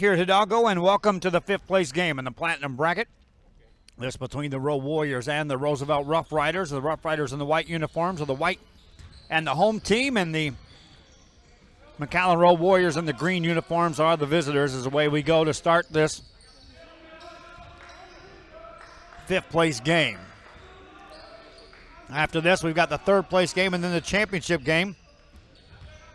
here at Hidalgo, and welcome to the fifth place game in the Platinum Bracket. This between the Rowe Warriors and the Roosevelt Rough Riders. The Rough Riders in the white uniforms are the white and the home team, and the McAllen Rowe Warriors in the green uniforms are the visitors. As away we go to start this fifth place game. After this, we've got the third place game and then the championship game.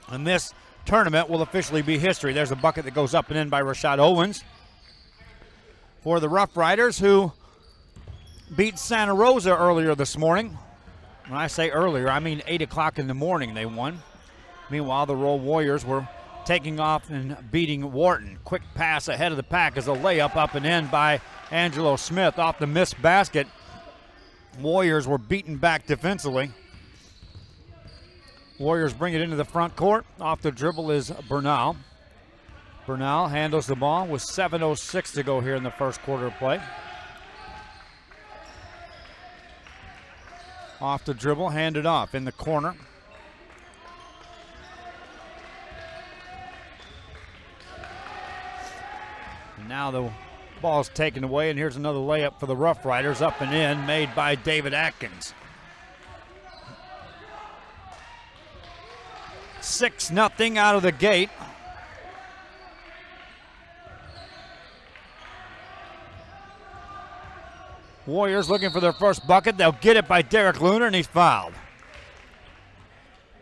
And this tournament will officially be history. There's a bucket that goes up and in by Rashad Owens for the Rough Riders, who beat Santa Rosa earlier this morning. When I say earlier, I mean 8 o'clock in the morning they won. Meanwhile, the Rowe Warriors were taking off and beating Wharton. Quick pass ahead of the pack as a layup up and in by Angelo Smith off the missed basket. Warriors were beaten back defensively. Warriors bring it into the front court. Off the dribble is Bernal. Bernal handles the ball with 7:06 to go here in the first quarter of play. Off the dribble, handed off in the corner. And now the ball's taken away, and here's another layup for the Rough Riders, up and in, made by David Atkins. 6-0 out of the gate. Warriors looking for their first bucket. They'll get it by Derek Luner, and he's fouled.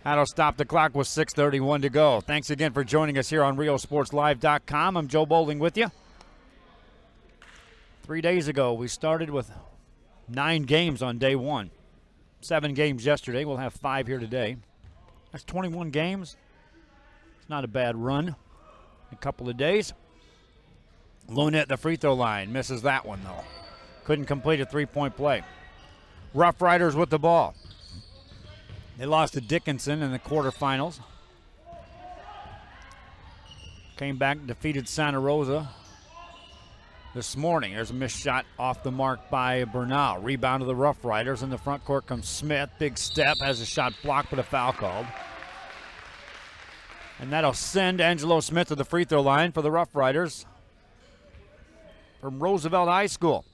That'll stop the clock with 6:31 to go. Thanks again for joining us here on RioSportsLive.com. I'm Joe Bowling with you. 3 days ago, we started with 9 games on day one. 7 games yesterday. We'll have 5 here today. That's 21 games. It's not a bad run in a couple of days. Luna at the free throw line. Misses that one, though. Couldn't complete a three-point play. Rough Riders with the ball. They lost to Dickinson in the quarterfinals. Came back and defeated Santa Rosa this morning. There's a missed shot off the mark by Bernal. Rebound to the Rough Riders. In the front court comes Smith. Big step. Has a shot blocked, but a foul called. And that'll send Angelo Smith to the free throw line for the Rough Riders from Roosevelt High School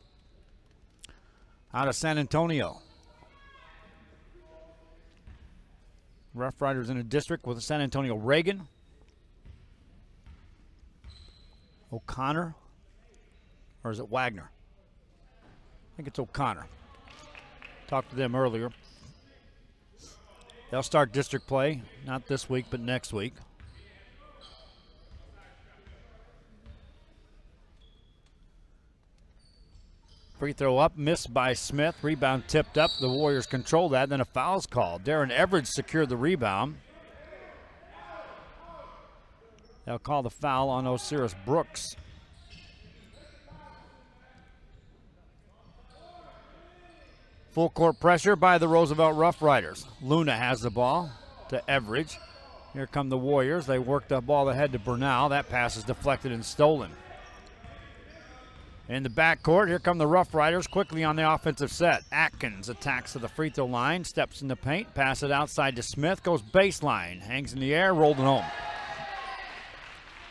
out of San Antonio. Rough Riders in a district with San Antonio Reagan, O'Connor, or is it Wagner? I think it's O'Connor. Talked to them earlier. They'll start district play, not this week, but next week. Free throw up, missed by Smith. Rebound tipped up. The Warriors control that. Then a foul's called. Darren Everidge secured the rebound. They'll call the foul on Osiris Brooks. Full court pressure by the Roosevelt Rough Riders. Luna has the ball to Everidge. Here come the Warriors. They work the ball ahead to Bernal. That pass is deflected and stolen. In the backcourt, here come the Rough Riders quickly on the offensive set. Atkins attacks to the free throw line, steps in the paint, pass it outside to Smith, goes baseline, hangs in the air, rolled it home.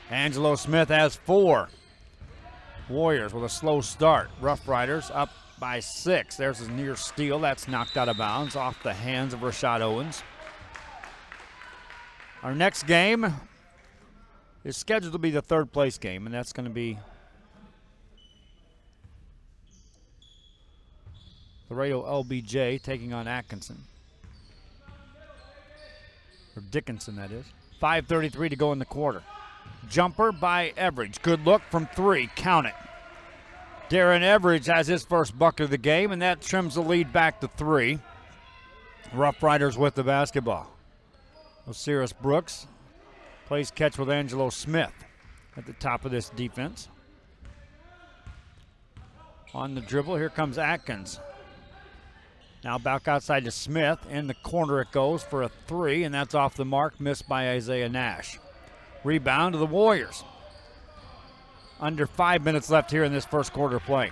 Angelo Smith has 4. Warriors with a slow start. Rough Riders up by 6. There's his near steal. That's knocked out of bounds off the hands of Rashad Owens. Our next game is scheduled to be the third place game, and that's going to be Laredo LBJ taking on Atkinson. Or Dickinson, that is. 5:33 to go in the quarter. Jumper by Everidge. Good look from 3. Count it. Darren Everidge has his first bucket of the game, and that trims the lead back to 3. Rough Riders with the basketball. Osiris Brooks plays catch with Angelo Smith at the top of this defense. On the dribble, here comes Atkins. Now back outside to Smith. In the corner it goes for a 3, and that's off the mark, missed by Isaiah Nash. Rebound to the Warriors. Under 5 minutes left here in this first quarter play.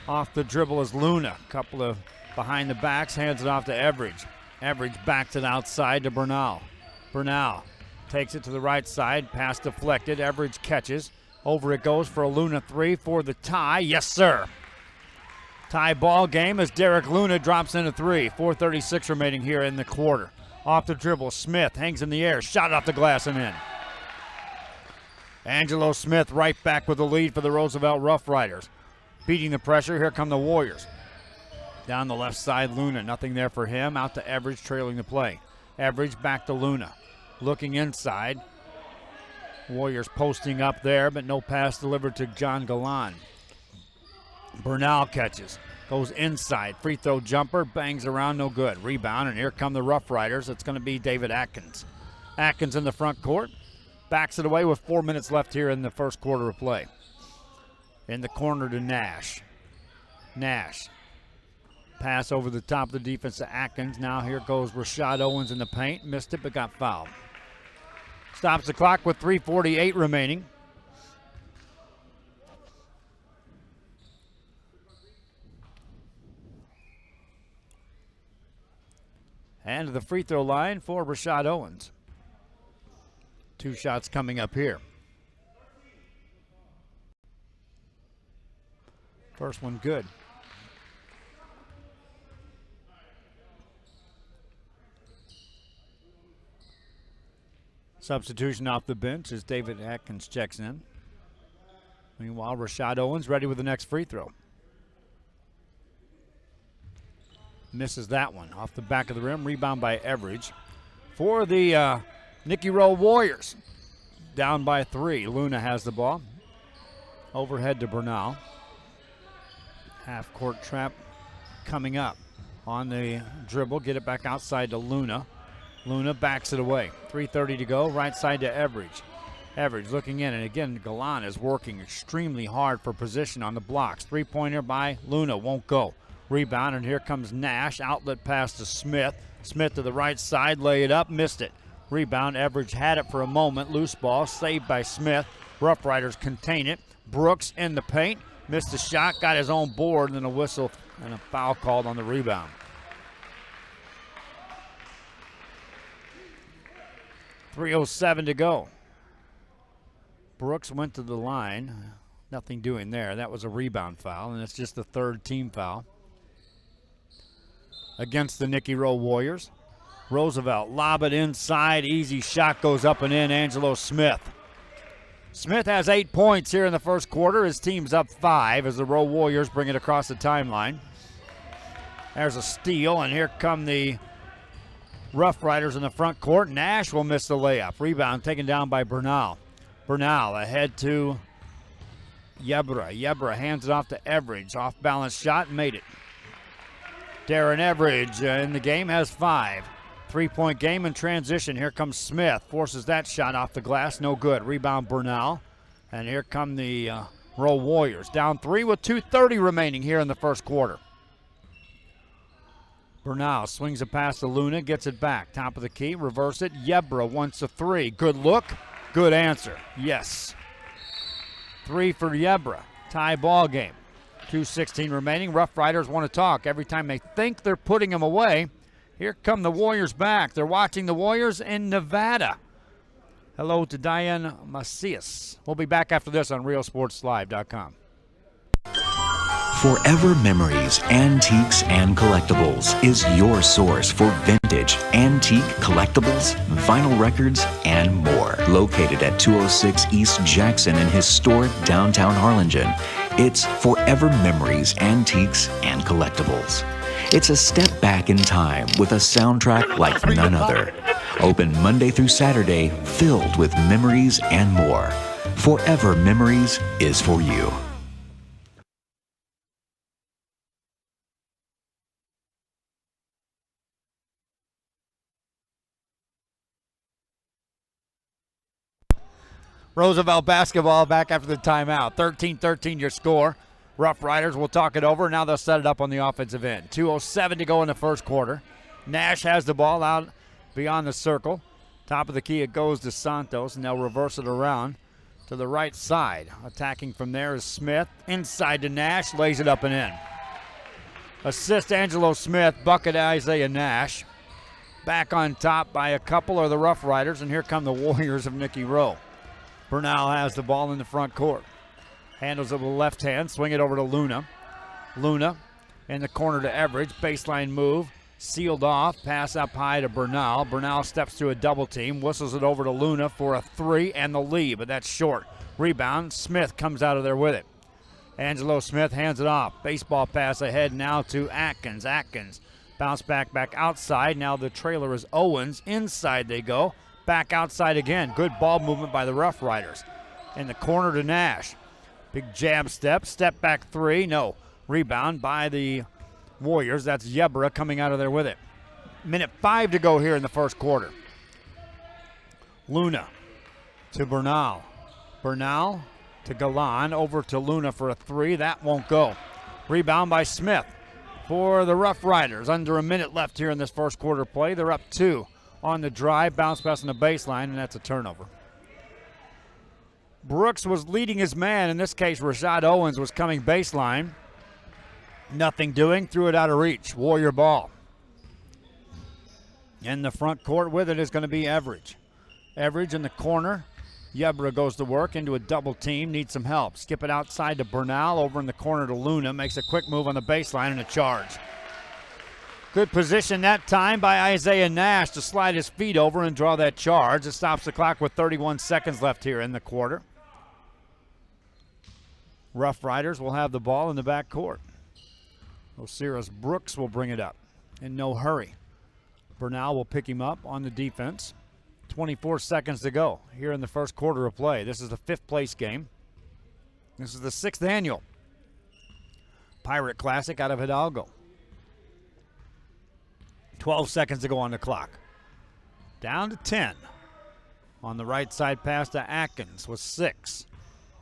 Off the dribble is Luna. Couple of behind the backs, hands it off to Everidge. Everidge backs it outside to Bernal. Bernal Takes it to the right side. Pass deflected. Everidge catches. Over it goes for a Luna three for the tie. Yes, sir. Tie ball game as Derek Luna drops in a three. 4:36 remaining here in the quarter. Off the dribble, Smith hangs in the air. Shot off the glass and in. Angelo Smith right back with the lead for the Roosevelt Rough Riders. Beating the pressure, here come the Warriors. Down the left side, Luna, nothing there for him. Out to Everidge, trailing the play. Everidge back to Luna. Looking inside. Warriors posting up there, but no pass delivered to John Galan. Bernal catches. Goes inside. Free throw jumper. Bangs around. No good. Rebound. And here come the Rough Riders. It's going to be David Atkins. Atkins in the front court. Backs it away with 4 minutes left here in the first quarter of play. In the corner to Nash. Nash. Pass over the top of the defense to Atkins. Now here goes Rashad Owens in the paint. Missed it but got fouled. Stops the clock with 3:48 remaining. And to the free throw line for Rashad Owens. 2 shots coming up here. First one good. Substitution off the bench as David Atkins checks in. Meanwhile, Rashad Owens ready with the next free throw. Misses that one off the back of the rim. Rebound by Everidge. For the NIkki Rowe Warriors. Down by 3. Luna has the ball. Overhead to Bernal. Half-court trap coming up. On the dribble, get it back outside to Luna. Luna backs it away. 3:30 to go. Right side to Everidge. Everidge looking in, and again, Galan is working extremely hard for position on the blocks. Three-pointer by Luna, won't go. Rebound, and here comes Nash. Outlet pass to Smith. Smith to the right side, lay it up, missed it. Rebound, Everidge had it for a moment. Loose ball, saved by Smith. Rough Riders contain it. Brooks in the paint, missed the shot, got his own board, and then a whistle and a foul called on the rebound. 3:07 to go. Brooks went to the line. Nothing doing there. That was a rebound foul, and it's just the 3rd team foul against the NIkki Rowe Warriors. Roosevelt lob it inside. Easy shot goes up and in. Angelo Smith. Smith has 8 points here in the first quarter. His team's up 5 as the Rowe Warriors bring it across the timeline. There's a steal, and here come the Rough Riders in the front court. Nash will miss the layup. Rebound taken down by Bernal. Bernal ahead to Yebra. Yebra hands it off to Everidge. Off balance shot, made it. Darren Everidge in the game has 5. 3-point game in transition. Here comes Smith. Forces that shot off the glass. No good. Rebound Bernal. And here come the Rowe Warriors. Down 3 with 2:30 remaining here in the first quarter. Bernal swings a pass to Luna. Gets it back. Top of the key. Reverse it. Yebra wants a 3. Good look. Good answer. Yes. 3 for Yebra. Tie ball game. 2:16 remaining. Rough Riders want to talk. Every time they think they're putting them away, here come the Warriors back. They're watching the Warriors in Nevada. Hello to Diane Macias. We'll be back after this on RealSportsLive.com. Forever Memories, Antiques, and Collectibles is your source for vintage, antique, collectibles, vinyl records, and more. Located at 206 East Jackson in historic downtown Harlingen, it's Forever Memories, Antiques, and Collectibles. It's a step back in time with a soundtrack like none other. Open Monday through Saturday, filled with memories and more. Forever Memories is for you. Roosevelt basketball back after the timeout. 13-13 your score. Rough Riders will talk it over. Now they'll set it up on the offensive end. 2:07 to go in the first quarter. Nash has the ball out beyond the circle. Top of the key, it goes to Santos, and they'll reverse it around to the right side. Attacking from there is Smith. Inside to Nash, lays it up and in. Assist Angelo Smith, bucket Isaiah Nash. Back on top by a couple of the Rough Riders, and here come the Warriors of NIkki Rowe. Bernal has the ball in the front court. Handles it with the left hand, swing it over to Luna. Luna in the corner to Everidge, baseline move, sealed off, pass up high to Bernal. Bernal steps through a double team, whistles it over to Luna for a three and the lead, but that's short. Rebound, Smith comes out of there with it. Angelo Smith hands it off. Baseball pass ahead now to Atkins. Atkins bounce back outside. Now the trailer is Owens. Inside they go. Back outside again. Good ball movement by the Rough Riders. In the corner to Nash. Big jab step. Step back three. No. Rebound by the Warriors. That's Yebra coming out of there with it. Minute 5 to go here in the first quarter. Luna to Bernal. Bernal to Galan, over to Luna for a three. That won't go. Rebound by Smith for the Rough Riders. Under a minute left here in this first quarter play. They're up 2 on the drive. Bounce pass on the baseline, and that's a turnover. Brooks was leading his man. In this case, Rashad Owens was coming baseline. Nothing doing. Threw it out of reach. Warrior ball. In the front court with it is going to be Everidge. Everidge in the corner. Yebra goes to work into a double team, needs some help. Skip it outside to Bernal, over in the corner to Luna, makes a quick move on the baseline and a charge. Good position that time by Isaiah Nash to slide his feet over and draw that charge. It stops the clock with 31 seconds left here in the quarter. Rough Riders will have the ball in the back court. Osiris Brooks will bring it up in no hurry. Bernal will pick him up on the defense. 24 seconds to go here in the first quarter of play. This is the 5th place game. This is the 6th annual Pirate Classic out of Hidalgo. 12 seconds to go on the clock. Down to 10. On the right side pass to Atkins with 6.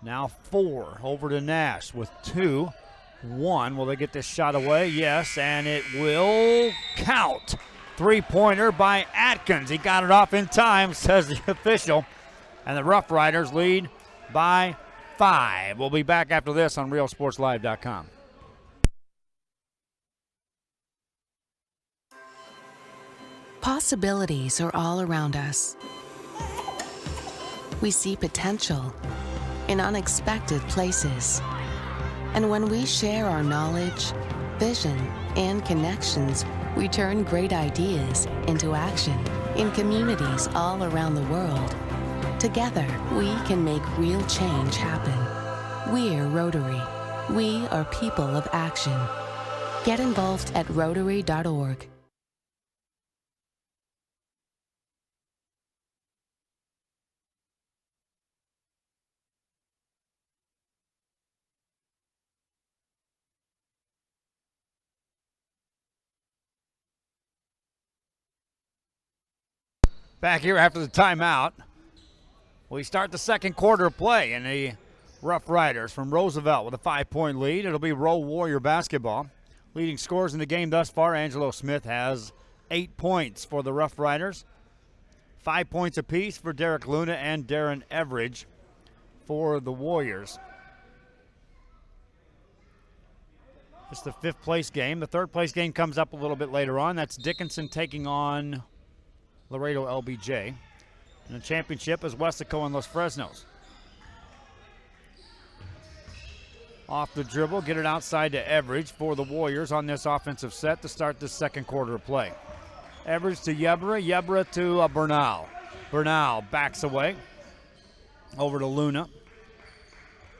Now 4 over to Nash with 2. 1. Will they get this shot away? Yes, and it will count. Three-pointer by Atkins. He got it off in time, says the official. And the Rough Riders lead by 5. We'll be back after this on RealSportsLive.com. Possibilities are all around us. We see potential in unexpected places. And when we share our knowledge, vision, and connections, we turn great ideas into action in communities all around the world. Together, we can make real change happen. We're Rotary. We are people of action. Get involved at Rotary.org. Back here after the timeout. We start the second quarter of play, and the Rough Riders from Roosevelt with a 5-point lead. It'll be Rowe Warrior basketball. Leading scorers in the game thus far, Angelo Smith has 8 points for the Rough Riders. 5 points apiece for Derek Luna and Darren Everidge for the Warriors. It's the 5th place game. The 3rd place game comes up a little bit later on. That's Dickinson taking on Laredo LBJ. And the championship is Westaco and Los Fresnos. Off the dribble, get it outside to Everidge for the Warriors on this offensive set to start this second quarter of play. Everidge to Yebra, Yebra to Bernal. Bernal backs away. Over to Luna.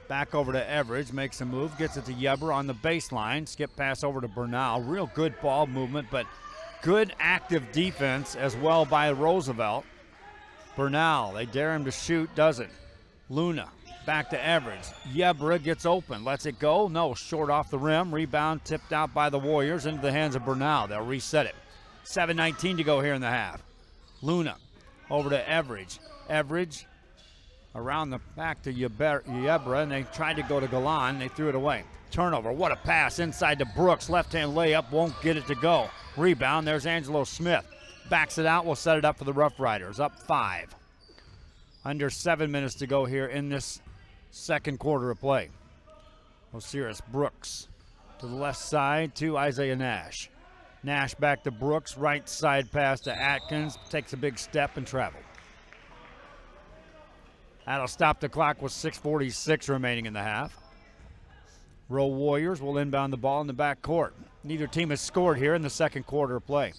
Back over to Everidge, makes a move, gets it to Yebra on the baseline. Skip pass over to Bernal. Real good ball movement, but good active defense as well by Roosevelt. Bernal, they dare him to shoot, doesn't. Luna, back to Everidge. Yebra gets open, lets it go. No, short off the rim. Rebound tipped out by the Warriors into the hands of Bernal. They'll reset it. 7:19 to go here in the half. Luna, over to Everidge. Everidge around the back to Yebra, and they tried to go to Galan. They threw it away. Turnover, what a pass inside to Brooks. Left-hand layup, won't get it to go. Rebound, there's Angelo Smith. Backs it out, will set it up for the Rough Riders. Up 5. Under 7 minutes to go here in this second quarter of play. Osiris Brooks to the left side to Isaiah Nash. Nash back to Brooks, right side pass to Atkins, takes a big step and travel. That'll stop the clock with 6:46 remaining in the half. Rowe Warriors will inbound the ball in the back court. Neither team has scored here in the second quarter of play.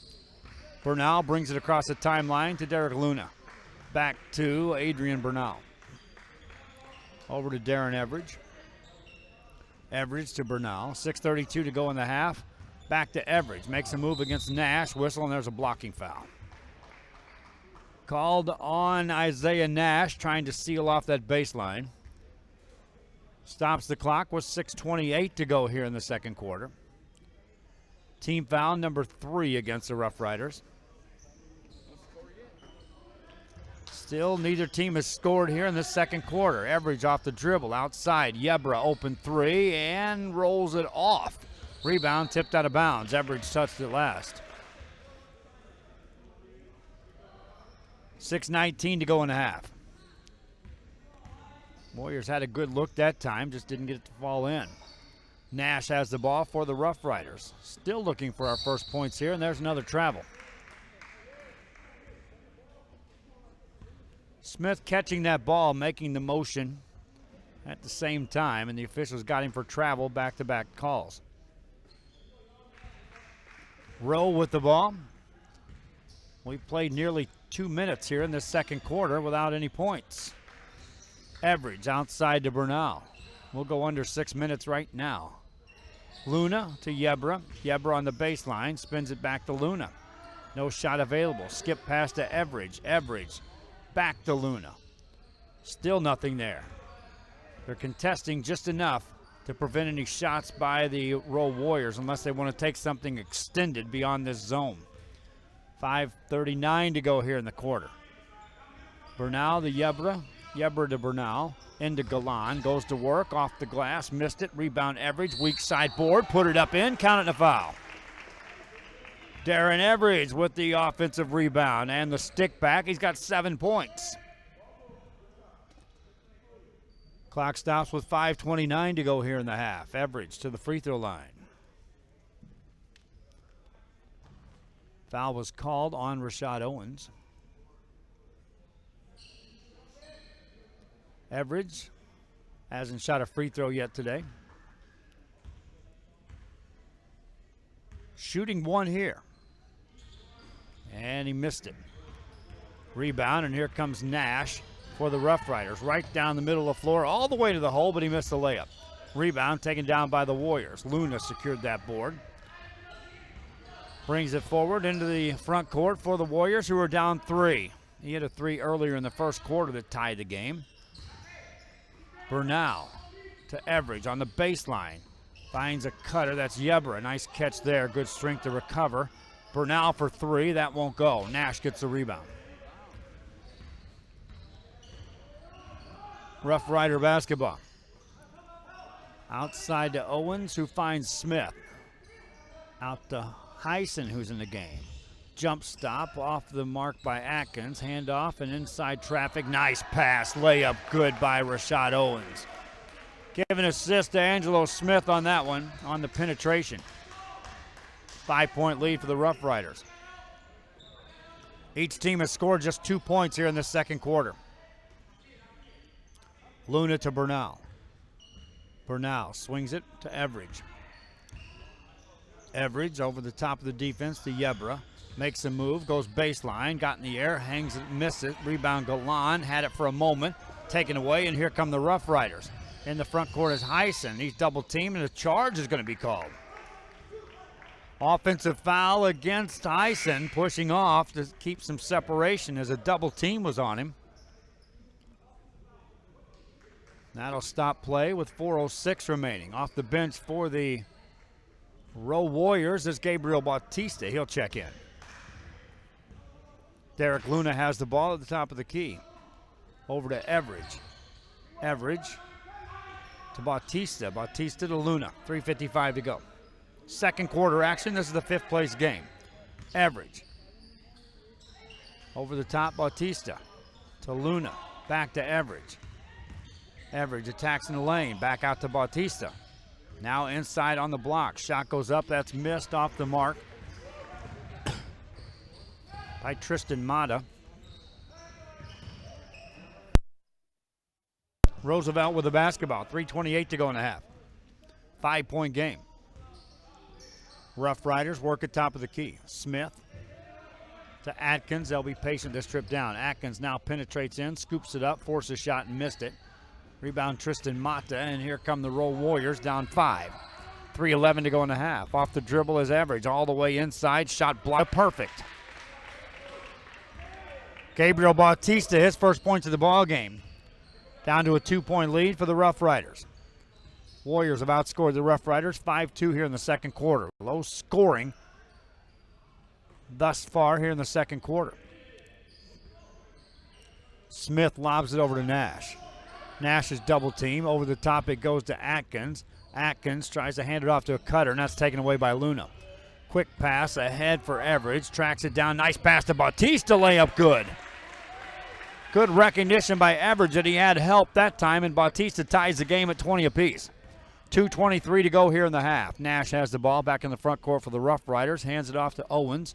Bernal brings it across the timeline to Derek Luna. Back to Adrian Bernal. Over to Darren Everidge. Everidge to Bernal. 6:32 to go in the half. Back to Everidge. Makes a move against Nash. Whistle, and there's a blocking foul. Called on Isaiah Nash, trying to seal off that baseline. Stops the clock with 6:28 to go here in the second quarter. Team foul number 3 against the Rough Riders. Still, neither team has scored here in the second quarter. Everidge off the dribble, outside. Yebra open 3 and rolls it off. Rebound tipped out of bounds. Everidge touched it last. 6:19 to go in the half. Warriors had a good look that time, just didn't get it to fall in. Nash has the ball for the Rough Riders. Still looking for our first points here, and there's another travel. Smith catching that ball, making the motion at the same time, and the officials got him for travel, back-to-back calls. Rowe with the ball. We played nearly 2 minutes here in the second quarter without any points. Everidge outside to Bernal. We'll go under 6 minutes right now. Luna to Yebra. Yebra on the baseline, spins it back to Luna. No shot available. Skip pass to Everidge. Everidge back to Luna. Still nothing there. They're contesting just enough to prevent any shots by the Rowe Warriors unless they want to take something extended beyond this zone. 5:39 to go here in the quarter. Bernal to Yebra. Yebra to Bernal. Into Galan. Goes to work. Off the glass. Missed it. Rebound Everidge. Weak side board. Put it up in. Count it in a foul. Darren Everidge with the offensive rebound and the stick back. He's got 7 points. Clock stops with 5:29 to go here in the half. Everidge to the free throw line. Foul was called on Rashad Owens. Everidge hasn't shot a free throw yet today. Shooting one here. And he missed it. Rebound, and here comes Nash for the Rough Riders. Right down the middle of the floor, all the way to the hole, but he missed the layup. Rebound taken down by the Warriors. Luna secured that board. Brings it forward into the front court for the Warriors, who are down 3. He hit a 3 earlier in the first quarter that tied the game. Bernal to Everidge on the baseline. Finds a cutter. That's Yebra. Nice catch there. Good strength to recover. Bernal for 3. That won't go. Nash gets the rebound. Rough Rider basketball. Outside to Owens, who finds Smith. Out to Heisen, who's in the game. Jump stop off the mark by Atkins. Handoff and inside traffic. Nice pass. Layup good by Rashad Owens. Give an assist to Angelo Smith on that one, on the penetration. 5-point lead for the Rough Riders. Each team has scored just 2 points here in the second quarter. Luna to Bernal. Bernal swings it to Everidge. Everidge over the top of the defense to Yebra. Makes a move, goes baseline, got in the air, hangs it, misses it. Rebound Galan, had it for a moment, taken away, and here come the Rough Riders. In the front court is Heisen. He's double teamed, and a charge is going to be called. Offensive foul against Heisen, pushing off to keep some separation as a double team was on him. That'll stop play with 4:06 remaining. Off the bench for the Rowe Warriors is Gabriel Bautista. He'll check in. Derek Luna has the ball at the top of the key. Over to Everidge. Everidge to Bautista. Bautista to Luna. 3:55 to go. Second quarter action. This is the 5th place game. Everidge. Over the top, Bautista to Luna. Back to Everidge. Everidge attacks in the lane. Back out to Bautista. Now inside on the block. Shot goes up. That's missed off the mark by Tristan Mata. Roosevelt with the basketball. 3:28 to go in the half. 5-point game. Rough Riders work at top of the key. Smith to Atkins. They'll be patient this trip down. Atkins now penetrates in, scoops it up, forces a shot and missed it. Rebound Tristan Mata, and here come the Rowe Warriors down 5. 3:11 to go in the half. Off the dribble is Average, all the way inside, shot blocked, perfect. Gabriel Bautista, his first points of the ball game. Down to a 2-point lead for the Rough Riders. Warriors have outscored the Rough Riders 5-2 here in the second quarter. Low scoring thus far here in the second quarter. Smith lobs it over to Nash. Nash's double team. Over the top it goes to Atkins. Atkins tries to hand it off to a cutter, and that's taken away by Luna. Quick pass ahead for Average. Tracks it down. Nice pass to Bautista. Layup good. Good recognition by Average that he had help that time, and Bautista ties the game at 20 apiece. 2:23 to go here in the half. Nash has the ball back in the front court for the Rough Riders. Hands it off to Owens.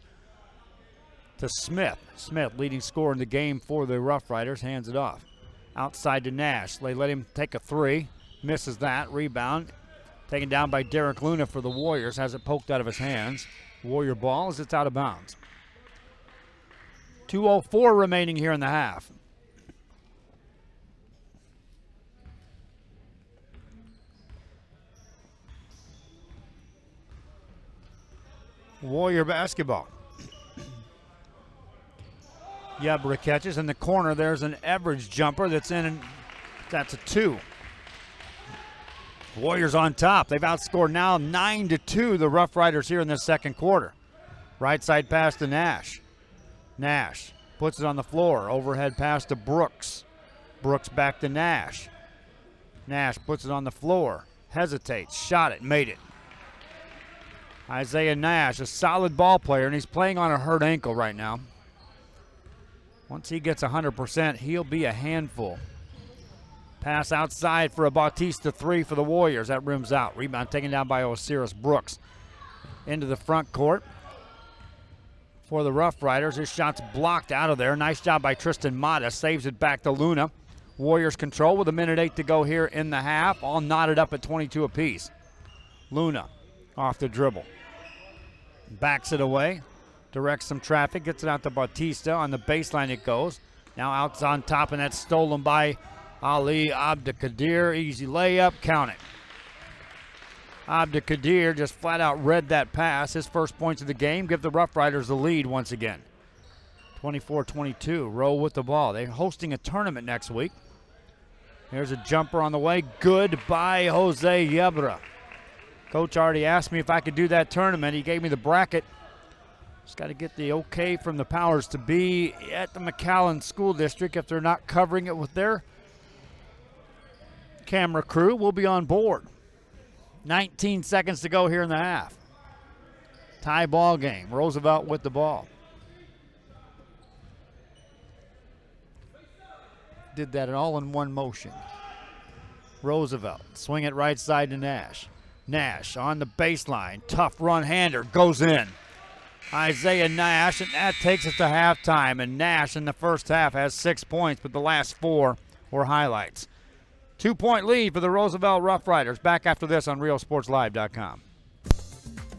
To Smith. Smith, leading scorer in the game for the Rough Riders, hands it off. Outside to Nash. They let him take a three. Misses that. Rebound. Taken down by Derek Luna for the Warriors. Has it poked out of his hands. Warrior ball as it's out of bounds. 2:04 remaining here in the half. Warrior basketball. Yebra catches in the corner. There's an Average jumper that's in, and that's a 2. Warriors on top. They've outscored now 9-2 the Rough Riders here in the second quarter. Right side pass to Nash. Nash puts it on the floor. Overhead pass to Brooks. Brooks back to Nash. Nash puts it on the floor. Hesitates. Shot it. Made it. Isaiah Nash, a solid ball player, and he's playing on a hurt ankle right now. Once he gets 100%, he'll be a handful. Pass outside for a Bautista 3 for the Warriors. That rims out. Rebound taken down by Osiris Brooks. Into the front court for the Rough Riders. His shot's blocked out of there. Nice job by Tristan Mata. Saves it back to Luna. Warriors control with 1:08 to go here in the half. All knotted up at 22 apiece. Luna off the dribble. Backs it away. Directs some traffic. Gets it out to Bautista. On the baseline it goes. Now out on top, and that's stolen by Ali Abdelkadir. Easy layup. Count it. Abdelkadir just flat out read that pass. His first points of the game give the Rough Riders the lead once again. 24-22. Rowe with the ball. They're hosting a tournament next week. There's a jumper on the way. Good by Jose Yebra. Coach already asked me if I could do that tournament. He gave me the bracket. Just got to get the okay from the powers to be at the McAllen School District. If they're not covering it with their camera crew, we'll be on board. 19 seconds to go here in the half. Tie ball game. Roosevelt with the ball. Did that all in one motion. Roosevelt. Swing it right side to Nash. Nash on the baseline. Tough run-hander. Goes in. Isaiah Nash, and that takes us to halftime. And Nash in the first half has 6 points, but the last 4 were highlights. 2-point lead for the Roosevelt Rough Riders. Back after this on RealSportsLive.com.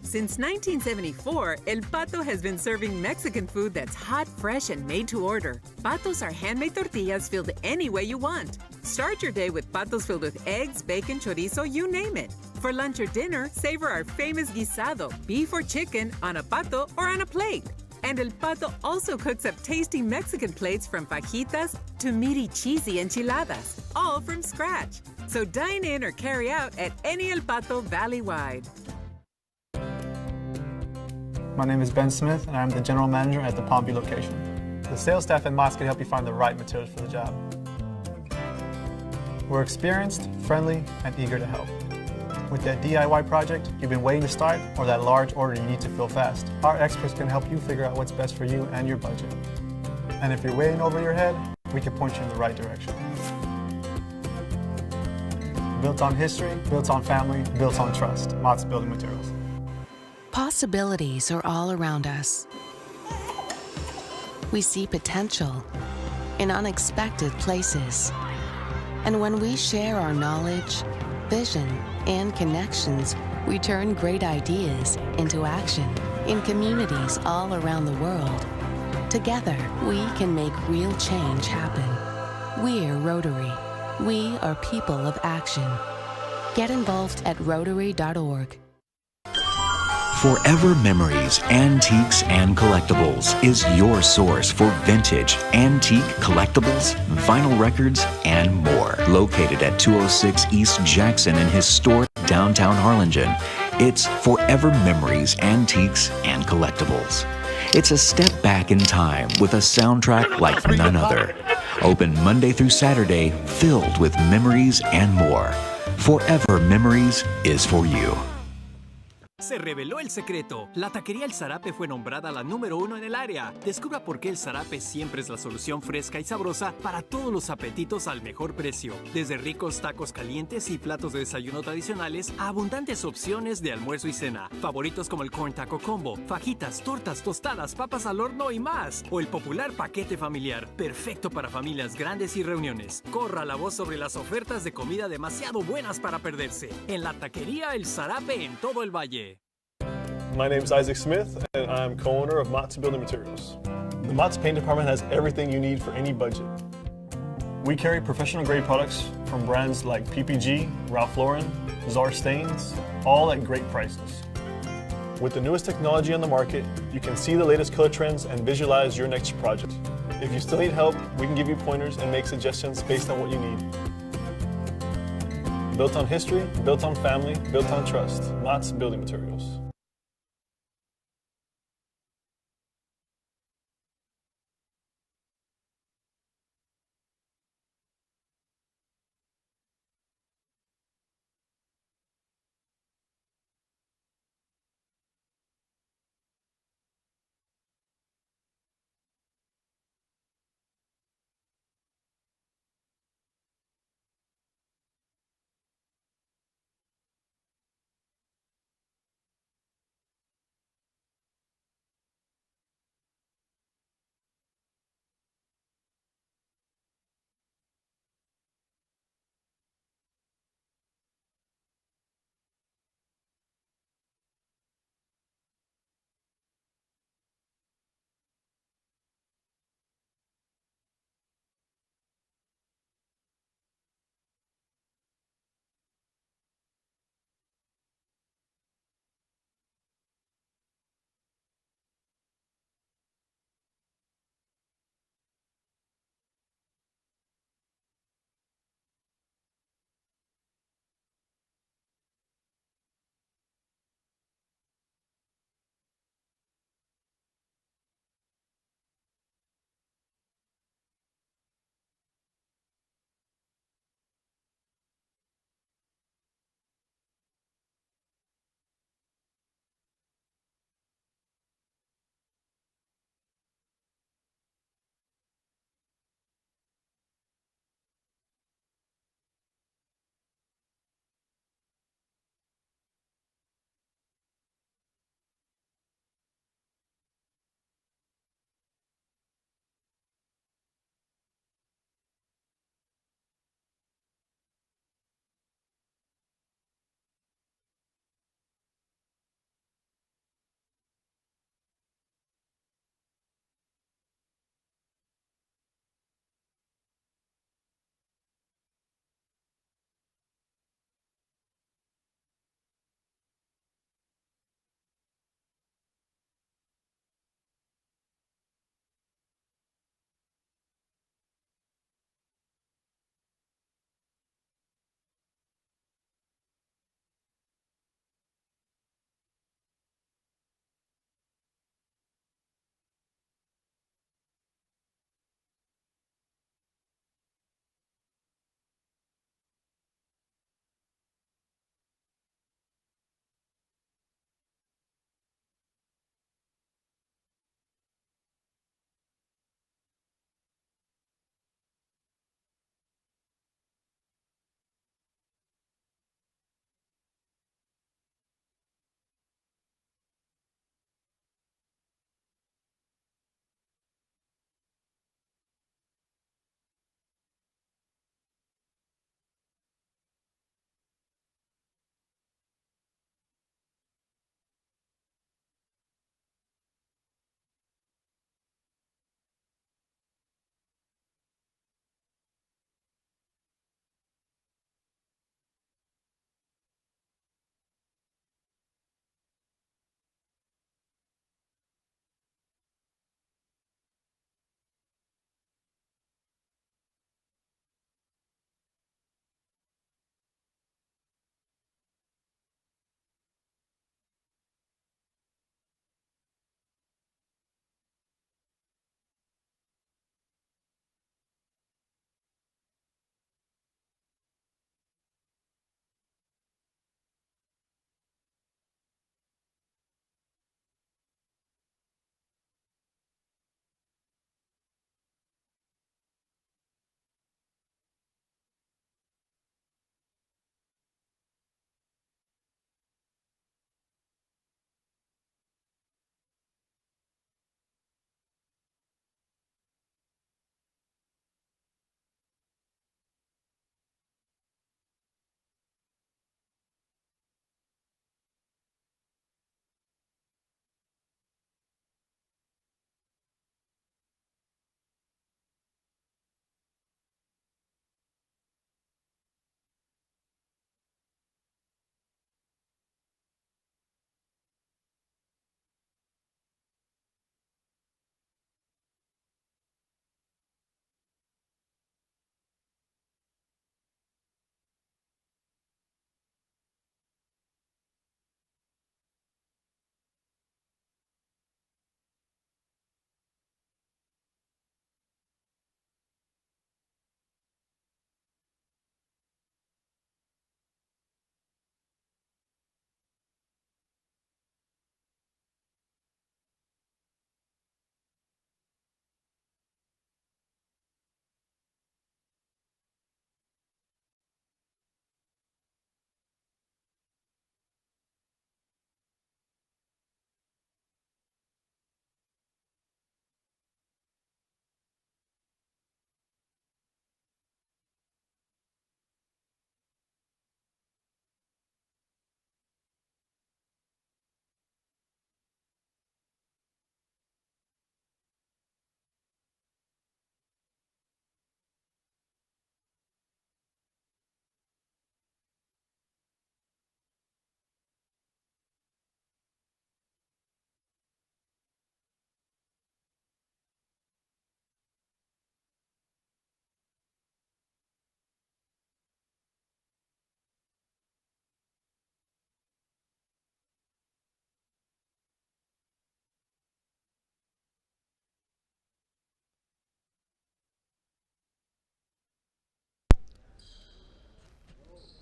Since 1974, El Pato has been serving Mexican food that's hot, fresh, and made to order. Patos are handmade tortillas filled any way you want. Start your day with Patos filled with eggs, bacon, chorizo, you name it. For lunch or dinner, savor our famous guisado, beef or chicken, on a pato or on a plate. And El Pato also cooks up tasty Mexican plates from fajitas to meaty, cheesy enchiladas, all from scratch. So dine in or carry out at any El Pato valley-wide. My name is Ben Smith, and I'm the general manager at the Palmview location. The sales staff at Mott's can help you find the right materials for the job. We're experienced, friendly, and eager to help. With that DIY project you've been waiting to start, or that large order you need to fill fast, our experts can help you figure out what's best for you and your budget. And if you're waiting over your head, we can point you in the right direction. Built on history, built on family, built on trust. Mott's Building Materials. Possibilities are all around us. we see potential in unexpected places. And when we share our knowledge, vision, and connections, we turn great ideas into action in communities all around the world. Together, we can make real change happen. We're Rotary. We are people of action. Get involved at Rotary.org. Forever Memories, Antiques, and Collectibles is your source for vintage, antique collectibles, vinyl records, and more. Located at 206 East Jackson in historic downtown Harlingen, it's Forever Memories, Antiques, and Collectibles. It's a step back in time with a soundtrack like none other. Open Monday through Saturday, filled with memories and more. Forever Memories is for you. Se reveló el secreto. La taquería El Zarape fue nombrada la número 1 en el área. Descubra por qué El Zarape siempre es la solución fresca y sabrosa para todos los apetitos al mejor precio. Desde ricos tacos calientes y platos de desayuno tradicionales a abundantes opciones de almuerzo y cena. Favoritos como el Corn Taco Combo, fajitas, tortas, tostadas, papas al horno y más. O el popular paquete familiar, perfecto para familias grandes y reuniones. Corra la voz sobre las ofertas de comida demasiado buenas para perderse. En la taquería El Zarape en todo el valle. My name is Isaac Smith, and I'm co-owner of Mott's Building Materials. The Mott's paint department has everything you need for any budget. We carry professional-grade products from brands like PPG, Ralph Lauren, Czar Stains, all at great prices. With the newest technology on the market, you can see the latest color trends and visualize your next project. If you still need help, we can give you pointers and make suggestions based on what you need. Built on history, built on family, built on trust. Mott's Building Materials.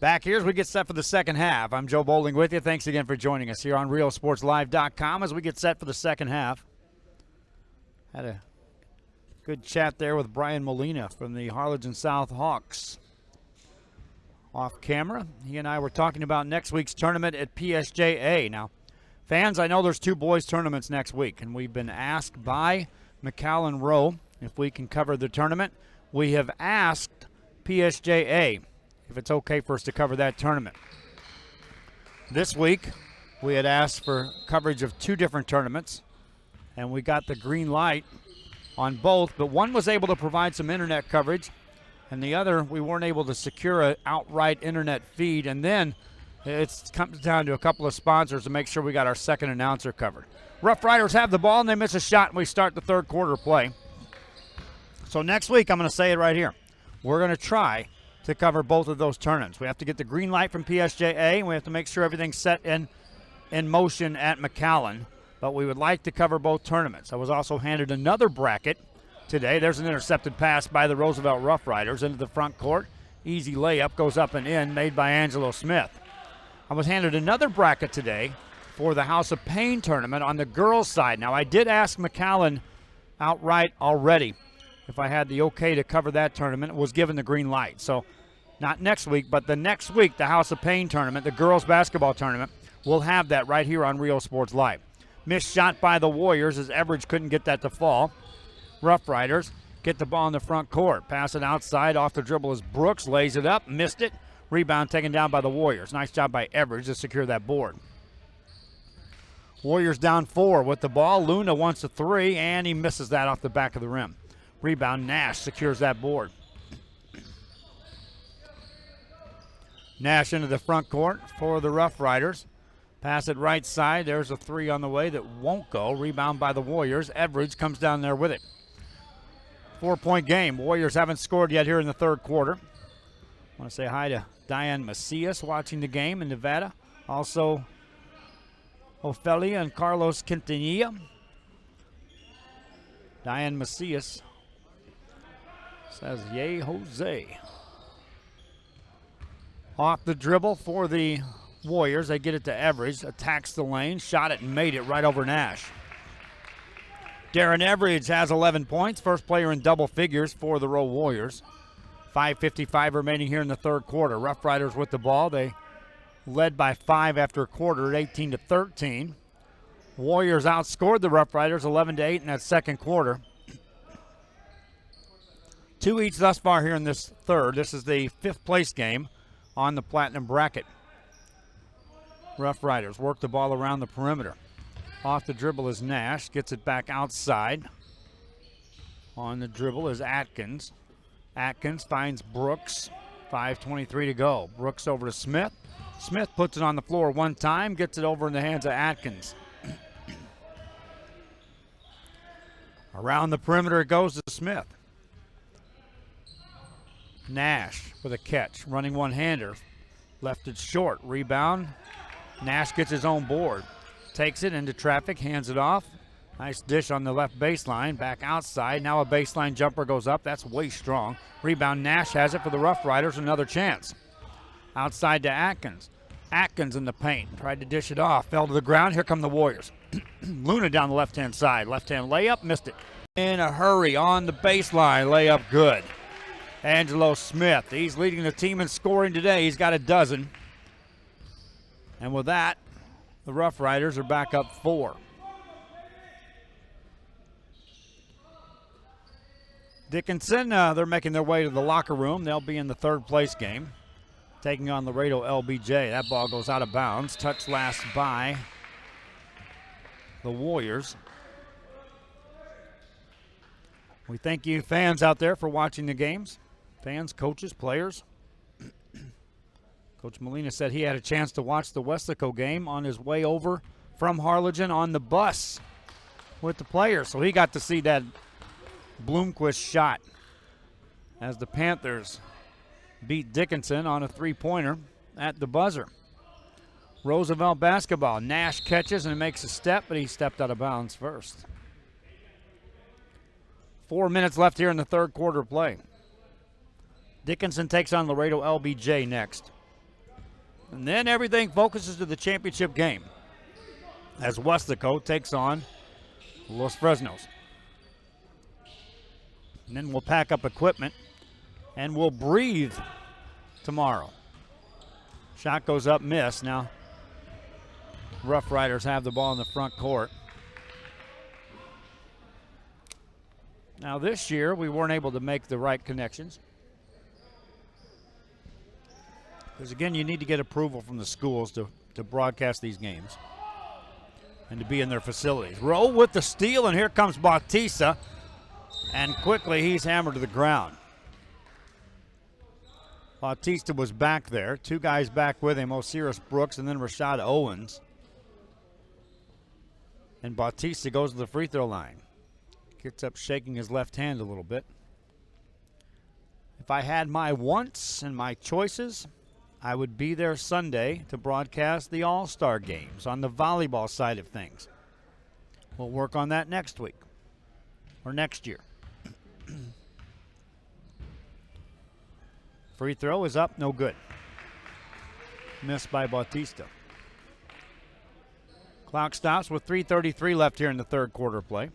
Back here as we get set for the second half. I'm Joe Bowling with you. Thanks again for joining us here on RealSportsLive.com as we get set for the second half. Had a good chat there with Brian Molina from the Harlingen South Hawks. Off camera, he and I were talking about next week's tournament at PSJA. Now, fans, I know there's 2 boys tournaments next week, and we've been asked by McAllen Rowe if we can cover the tournament. We have asked PSJA if it's okay for us to cover that tournament. This week, we had asked for coverage of 2 different tournaments, and we got the green light on both, but one was able to provide some internet coverage, and the other, we weren't able to secure an outright internet feed, and then it comes down to a couple of sponsors to make sure we got our second announcer covered. Rough Riders have the ball, and they miss a shot, and we start the third quarter play. So next week, I'm going to say it right here. We're going to try to cover both of those tournaments. We have to get the green light from PSJA, and we have to make sure everything's set in motion at McAllen. But we would like to cover both tournaments. I was also handed another bracket today. There's an intercepted pass by the Roosevelt Rough Riders into the front court. Easy layup, goes up and in, made by Angelo Smith. I was handed another bracket today for the House of Pain tournament on the girls' side. Now, I did ask McAllen outright already if I had the okay to cover that tournament. Was given the green light. So not next week, but the next week, the House of Pain tournament, the girls basketball tournament, we'll have that right here on Real Sports Live. Missed shot by the Warriors as Everidge couldn't get that to fall. Rough Riders get the ball in the front court. Pass it outside. Off the dribble is Brooks. Lays it up. Missed it. Rebound taken down by the Warriors. Nice job by Everidge to secure that board. Warriors down 4 with the ball. Luna wants a 3, and he misses that off the back of the rim. Rebound, Nash secures that board. Nash into the front court for the Rough Riders. Pass it right side. There's a 3 on the way that won't go. Rebound by the Warriors. Everidge comes down there with it. 4-point game. Warriors haven't scored yet here in the third quarter. I want to say hi to Diane Macias watching the game in Nevada. Also, Ophelia and Carlos Quintanilla. Diane Macias says, yay, Jose. Off the dribble for the Warriors. They get it to Everidge. Attacks the lane. Shot it and made it right over Nash. Darren Everidge has 11 points. First player in double figures for the Rowe Warriors. 5:55 remaining here in the third quarter. Rough Riders with the ball. They led by 5 after a quarter at 18-13. Warriors outscored the Rough Riders 11-8 in that second quarter. 2 each thus far here in this third. This is the 5th place game on the Platinum bracket. Rough Riders work the ball around the perimeter. Off the dribble is Nash. Gets it back outside. On the dribble is Atkins. Atkins finds Brooks. 5:23 to go. Brooks over to Smith. Smith puts it on the floor one time. Gets it over in the hands of Atkins. Around the perimeter it goes to Smith. Nash with a catch. Running one-hander. Left it short. Rebound. Nash gets his own board. Takes it into traffic. Hands it off. Nice dish on the left baseline. Back outside. Now a baseline jumper goes up. That's way strong. Rebound. Nash has it for the Rough Riders. Another chance. Outside to Atkins. Atkins in the paint. Tried to dish it off. Fell to the ground. Here come the Warriors. Luna down the left-hand side. Left-hand layup. Missed it. In a hurry on the baseline. Layup good. Angelo Smith. He's leading the team in scoring today. He's got a dozen. And with that, the Rough Riders are back up 4. Dickinson, they're making their way to the locker room. They'll be in the third place game, taking on Laredo LBJ. That ball goes out of bounds. Touch last by the Warriors. We thank you fans out there for watching the games. Fans, coaches, players. Coach Molina said he had a chance to watch the Weslaco game on his way over from Harlingen on the bus with the players. So he got to see that Bloomquist shot as the Panthers beat Dickinson on a three-pointer at the buzzer. Roosevelt basketball. Nash catches and makes a step, but he stepped out of bounds first. 4 minutes left here in the third quarter of play. Dickinson takes on Laredo LBJ next. And then everything focuses to the championship game as Westaco takes on Los Fresnos. And then we'll pack up equipment and we'll breathe tomorrow. Shot goes up, miss. Now, Rough Riders have the ball in the front court. Now, this year, we weren't able to make the right connections. Because, again, you need to get approval from the schools to broadcast these games and to be in their facilities. Rowe with the steal, and here comes Bautista. And quickly, he's hammered to the ground. Bautista was back there. Two guys back with him, Osiris Brooks and then Rashad Owens. And Bautista goes to the free throw line. Gets up shaking his left hand a little bit. If I had my wants and my choices, I would be there Sunday to broadcast the All-Star games on the volleyball side of things. We'll work on that next week or next year. Free throw is up, no good. Missed by Bautista. Clock stops with 3:33 left here in the third quarter play.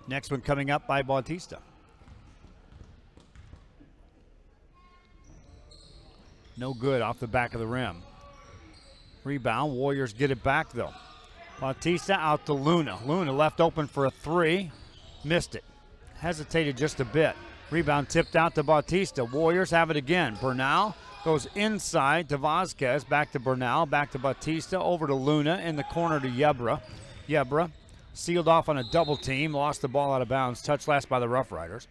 Next one coming up by Bautista. No good off the back of the rim. Rebound, Warriors get it back though. Bautista out to Luna. Luna left open for a three. Missed it. Hesitated just a bit. Rebound tipped out to Bautista. Warriors have it again. Bernal goes inside to Vasquez. Back to Bernal. Back to Bautista. Over to Luna. In the corner to Yebra. Yebra sealed off on a double team. Lost the ball out of bounds. Touched last by the Rough Riders.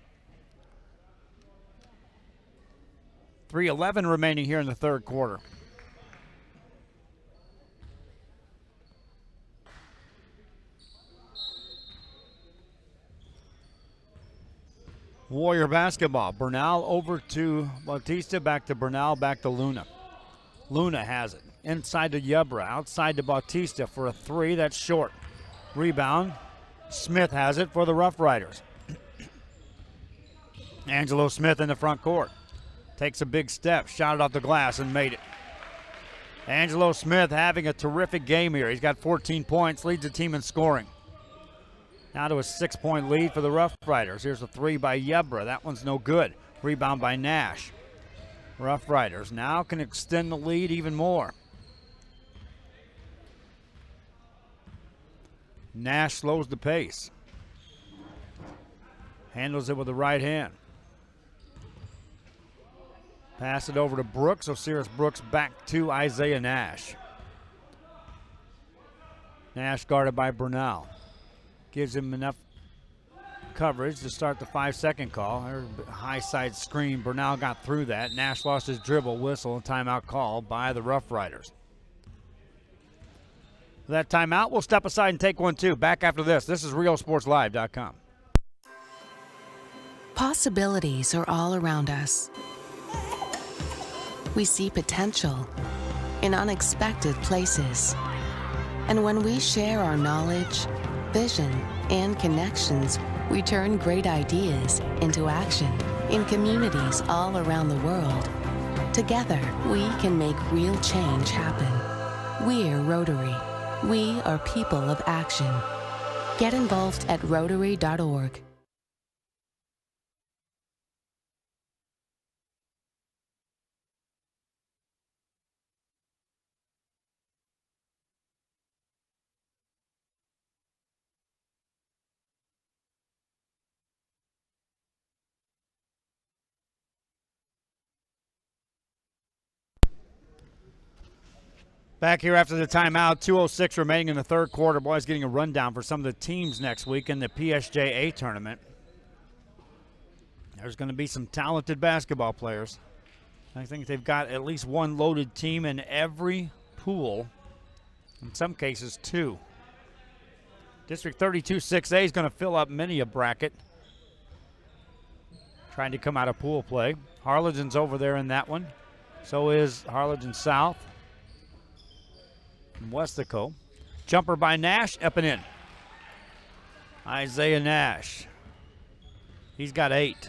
3:11 remaining here in the third quarter. Warrior basketball. Bernal over to Bautista, back to Bernal, back to Luna. Luna has it. Inside to Yebra, outside to Bautista for a three. That's short. Rebound. Smith has it for the Rough Riders. Angelo Smith in the front court. Takes a big step, shot it off the glass and made it. Angelo Smith having a terrific game here. He's got 14 points, leads the team in scoring. Now to a 6-point lead for the Rough Riders. Here's a three by Yebra. That one's no good. Rebound by Nash. Rough Riders now can extend the lead even more. Nash slows the pace. Handles it with the right hand. Pass it over to Brooks. Osiris Brooks back to Isaiah Nash. Nash guarded by Bernal. Gives him enough coverage to start the 5-second call. High side screen. Bernal got through that. Nash lost his dribble, whistle, and timeout call by the Rough Riders. That timeout, we'll step aside and take one too. Back after this. This is RioSportsLive.com. Possibilities are all around us. We see potential in unexpected places. And when we share our knowledge, vision, and connections, we turn great ideas into action in communities all around the world. Together, we can make real change happen. We're Rotary. We are people of action. Get involved at Rotary.org. Back here after the timeout, 2:06 remaining in the third quarter. Boys getting a rundown for some of the teams next week in the PSJA tournament. There's going to be some talented basketball players. I think they've got at least one loaded team in every pool. In some cases, two. District 32 6A is going to fill up many a bracket. Trying to come out of pool play. Harlingen's over there in that one. So is Harlingen South. And Westaco. Jumper by Nash, up and in. Isaiah Nash. He's got 8.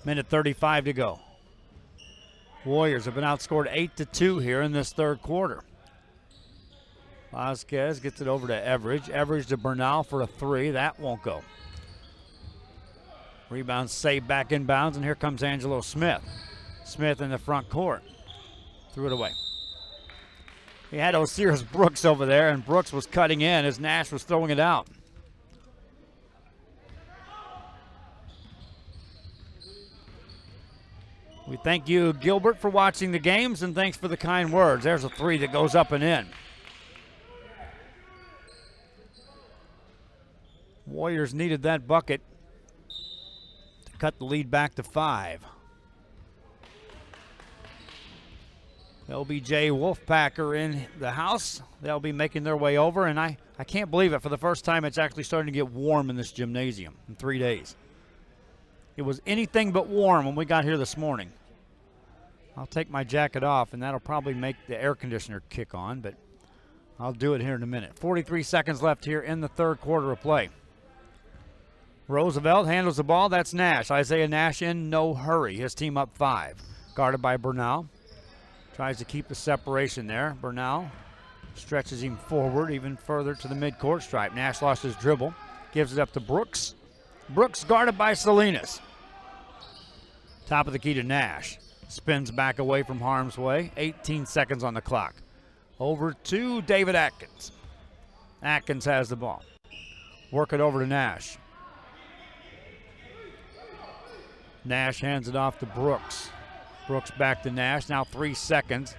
Minute 35 to go. Warriors have been outscored 8-2 here in this third quarter. Vasquez gets it over to Everidge. Everidge to Bernal for a three. That won't go. Rebound saved back inbounds, and here comes Angelo Smith. Smith in the front court. Threw it away. He had Osiris Brooks over there, and Brooks was cutting in as Nash was throwing it out. We thank you, Gilbert, for watching the games, and thanks for the kind words. There's a three that goes up and in. Warriors needed that bucket to cut the lead back to 5. LBJ Wolfpacker in the house. They'll be making their way over, and I can't believe it. For the first time, it's actually starting to get warm in this gymnasium in 3 days. It was anything but warm when we got here this morning. I'll take my jacket off, and that'll probably make the air conditioner kick on, but I'll do it here in a minute. 43 seconds left here in the third quarter of play. Roosevelt handles the ball. That's Nash. Isaiah Nash in no hurry. His team up 5. Guarded by Bernal. Tries to keep the separation there. Bernal stretches him forward even further to the midcourt stripe. Nash lost his dribble. Gives it up to Brooks. Brooks guarded by Salinas. Top of the key to Nash. Spins back away from harm's way. 18 seconds on the clock. Over to David Atkins. Atkins has the ball. Work it over to Nash. Nash hands it off to Brooks. Brooks back to Nash, now 3 seconds.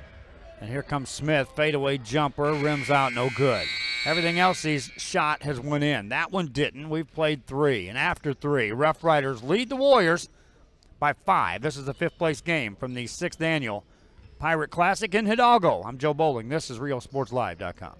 And here comes Smith, fadeaway jumper, rims out, no good. Everything else he's shot has went in. That one didn't. We've played 3, and after 3, Rough Riders lead the Warriors by 5. This is the 5th place game from the 6th annual Pirate Classic in Hidalgo. I'm Joe Bowling. This is RioSportsLive.com.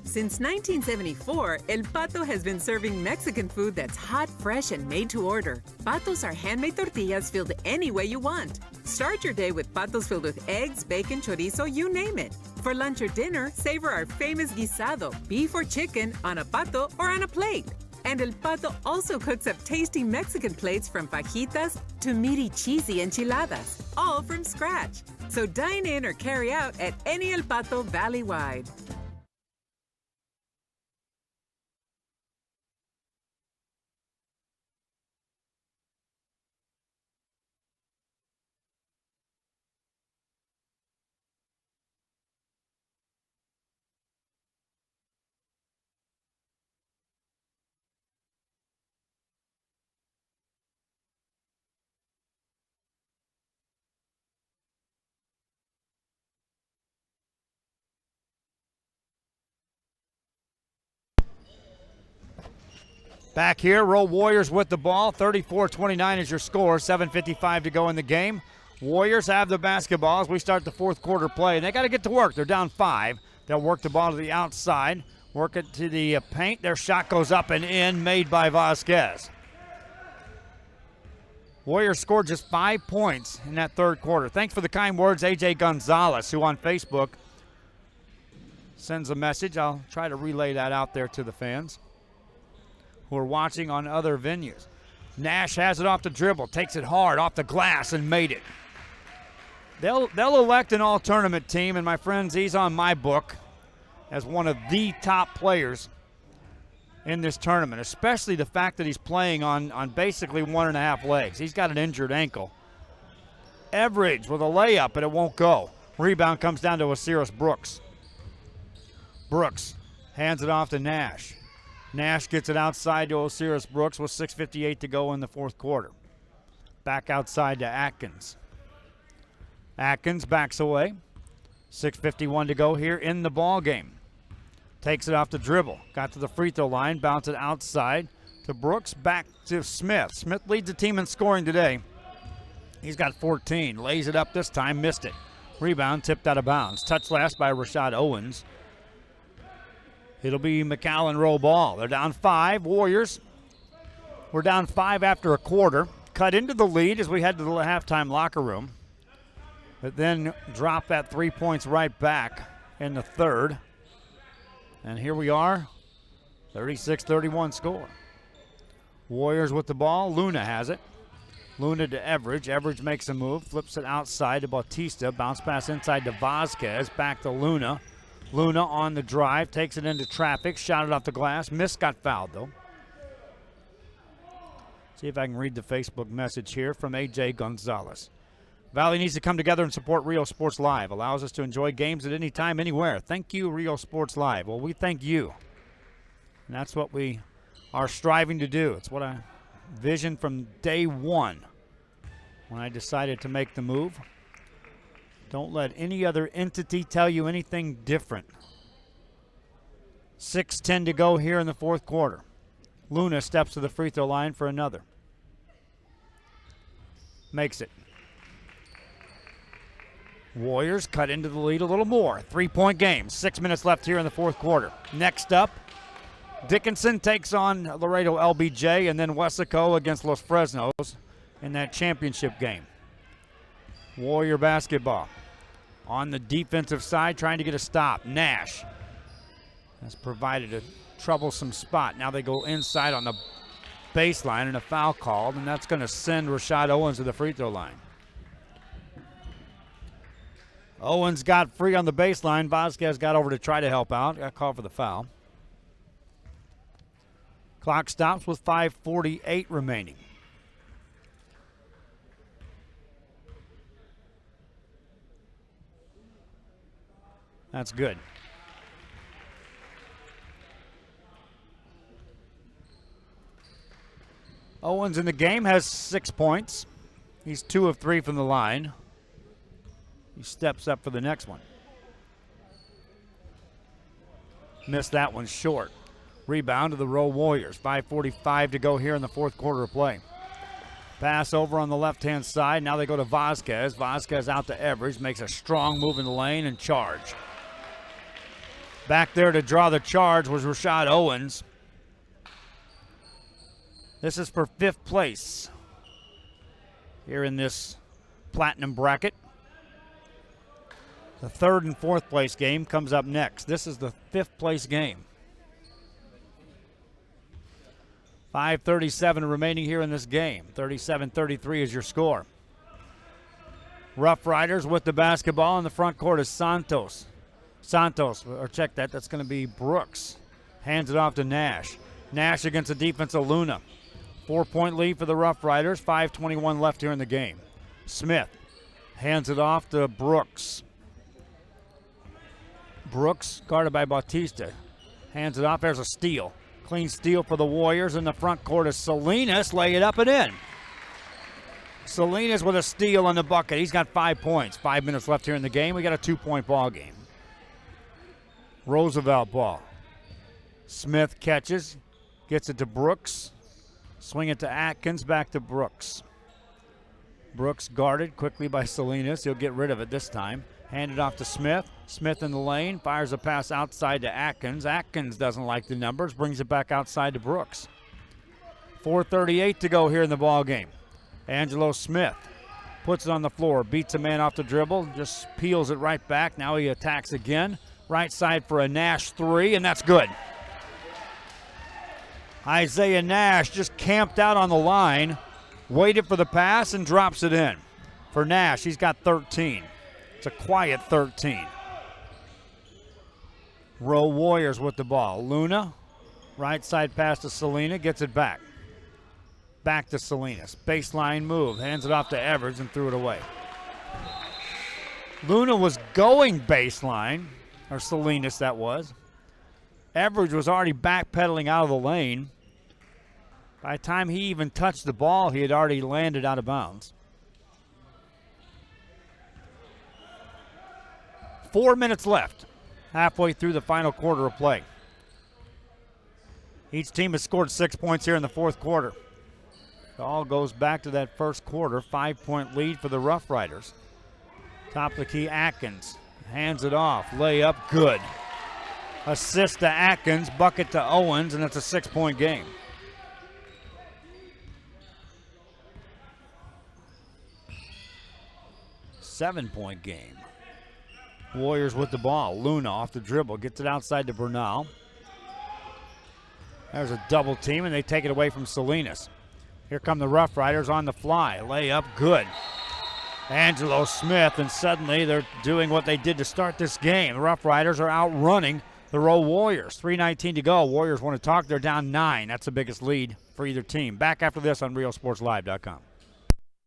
Since 1974, El Pato has been serving Mexican food that's hot, fresh, and made to order. Patos are handmade tortillas filled any way you want. Start your day with patos filled with eggs, bacon, chorizo, you name it. For lunch or dinner, savor our famous guisado, beef or chicken, on a pato or on a plate. And El Pato also cooks up tasty Mexican plates from fajitas to meaty, cheesy enchiladas, all from scratch. So dine in or carry out at any El Pato valley-wide. Back here, Rowe Warriors with the ball. 34-29 is your score. 7:55 to go in the game. Warriors have the basketball as we start the fourth quarter play. And they got to get to work. They're down 5. They'll work the ball to the outside. Work it to the paint. Their shot goes up and in, made by Vasquez. Warriors scored just 5 points in that third quarter. Thanks for the kind words, AJ Gonzalez, who on Facebook sends a message. I'll try to relay that out there to the fans who are watching on other venues. Nash has it off the dribble, takes it hard off the glass and made it. They'll elect an all-tournament team, and my friends, he's on my book as one of the top players in this tournament, especially the fact that he's playing on basically 1.5 legs. He's got an injured ankle. Everidge with a layup, but it won't go. Rebound comes down to Osiris Brooks. Brooks hands it off to Nash. Nash gets it outside to Osiris Brooks with 6:58 to go in the fourth quarter. Back outside to Atkins. Atkins backs away. 6:51 to go here in the ball game. Takes it off the dribble. Got to the free throw line. Bounce it outside to Brooks. Back to Smith. Smith leads the team in scoring today. He's got 14. Lays it up this time. Missed it. Rebound tipped out of bounds. Touched last by Rashad Owens. It'll be McAllen Rowe ball. They're down 5. Warriors. We're down 5 after a quarter. Cut into the lead as we head to the halftime locker room. But then drop that 3 points right back in the third. And here we are, 36-31 score. Warriors with the ball. Luna has it. Luna to Everidge. Everidge makes a move, flips it outside to Bautista. Bounce pass inside to Vasquez. Back to Luna. Luna on the drive, takes it into traffic, shot it off the glass. Missed, got fouled though. See if I can read the Facebook message here from AJ Gonzalez. Valley needs to come together and support Rio Sports Live. Allows us to enjoy games at any time, anywhere. Thank you, Rio Sports Live. Well, we thank you. And that's what we are striving to do. It's what I visioned from day one when I decided to make the move. Don't let any other entity tell you anything different. 6:10 to go here in the fourth quarter. Luna steps to the free throw line for another. Makes it. Warriors cut into the lead a little more. 3-point game. 6 minutes left here in the fourth quarter. Next up, Dickinson takes on Laredo LBJ, and then Weslaco against Los Fresnos in that championship game. Warrior basketball. On the defensive side, trying to get a stop. Nash has provided a troublesome spot. Now they go inside on the baseline and a foul called, and that's going to send Rashad Owens to the free throw line. Owens got free on the baseline. Vasquez got over to try to help out. Got called for the foul. Clock stops with 5:48 remaining. That's good. Owens in the game has 6 points. He's 2 of 3 from the line. He steps up for the next one. Missed that one short. Rebound to the Rowe Warriors. 5:45 to go here in the fourth quarter of play. Pass over on the left-hand side. Now they go to Vasquez. Vasquez out to Everidge. Makes a strong move in the lane and charge. Back there to draw the charge was Rashad Owens. This is for 5th place here in this platinum bracket. The 3rd and 4th place game comes up next. This is the 5th place game. 5:37 remaining here in this game. 37-33 is your score. Rough Riders with the basketball in the front court is Santos. Or check that, that's going to be Brooks. Hands it off to Nash. Nash against the defense of Luna. 4-point lead for the Rough Riders. 5:21 left here in the game. Smith hands it off to Brooks. Brooks guarded by Bautista. Hands it off. There's a steal. Clean steal for the Warriors. In the front court is Salinas. Lay it up and in. Salinas with a steal on the bucket. He's got 5 points. 5 minutes left here in the game. We got a 2-point ball game. Roosevelt ball. Smith catches. Gets it to Brooks. Swing it to Atkins. Back to Brooks. Brooks guarded quickly by Salinas. He'll get rid of it this time. Hand it off to Smith. Smith in the lane. Fires a pass outside to Atkins. Atkins doesn't like the numbers. Brings it back outside to Brooks. 4:38 to go here in the ball game. Angelo Smith puts it on the floor. Beats a man off the dribble. Just peels it right back. Now he attacks again. Right side for a Nash 3, and that's good. Isaiah Nash just camped out on the line. Waited for the pass and drops it in. For Nash, he's got 13. It's a quiet 13. Rowe Warriors with the ball. Luna, right side pass to Selena, gets it back. Back to Salinas. Baseline move. Hands it off to Everidge and threw it away. Luna was going baseline, or Salinas that was. Everidge was already backpedaling out of the lane. By the time he even touched the ball, he had already landed out of bounds. 4 minutes left, halfway through the final quarter of play. Each team has scored 6 points here in the fourth quarter. It all goes back to that first quarter. 5-point lead for the Rough Riders. Top of the key, Atkins. Hands it off. Layup, good. Assist to Atkins, bucket to Owens, and it's a 6-point game. Seven-point game. Warriors with the ball. Luna off the dribble. Gets it outside to Bernal. There's a double team, and they take it away from Salinas. Here come the Rough Riders on the fly. Layup, good. Angelo Smith, and suddenly they're doing what they did to start this game. The Rough Riders are outrunning the Rowe Warriors. 3:19 to go. Warriors want to talk. They're down 9. That's the biggest lead for either team. Back after this on RealSportsLive.com.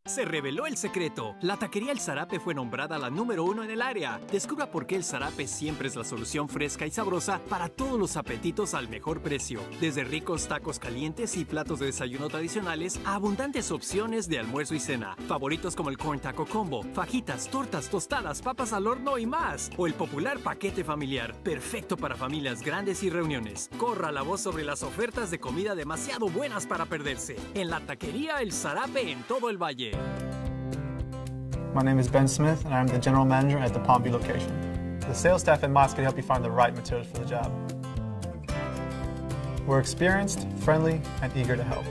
Se reveló el secreto. La taquería El Zarape fue nombrada la número 1 en el área. Descubra por qué El Zarape siempre es la solución fresca y sabrosa para todos los apetitos al mejor precio. Desde ricos tacos calientes y platos de desayuno tradicionales a abundantes opciones de almuerzo y cena. Favoritos como el Corn Taco Combo, fajitas, tortas, tostadas, papas al horno y más. O el popular paquete familiar, perfecto para familias grandes y reuniones. Corra la voz sobre las ofertas de comida demasiado buenas para perderse. En la taquería El Zarape en todo el valle. My name is Ben Smith, and I'm the general manager at the Palmview location. The sales staff at Mott's can help you find the right materials for the job. We're experienced, friendly, and eager to help.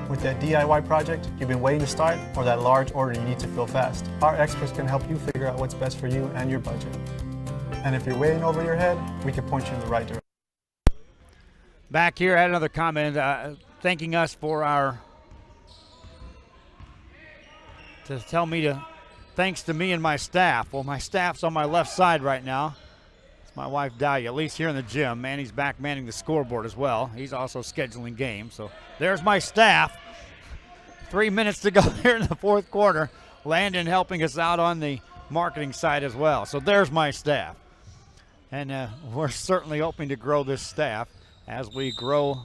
With that DIY project you've been waiting to start, or that large order you need to fill fast, our experts can help you figure out what's best for you and your budget. And if you're waiting over your head, we can point you in the right direction. Back here, I had another comment thanking us for our thanks to me and my staff. Well, my staff's on my left side right now. It's my wife, Dahlia, at least here in the gym. Manny's back manning the scoreboard as well. He's also scheduling games. So there's my staff. 3 minutes to go here in the fourth quarter. Landon helping us out on the marketing side as well. So there's my staff. And we're certainly hoping to grow this staff as we grow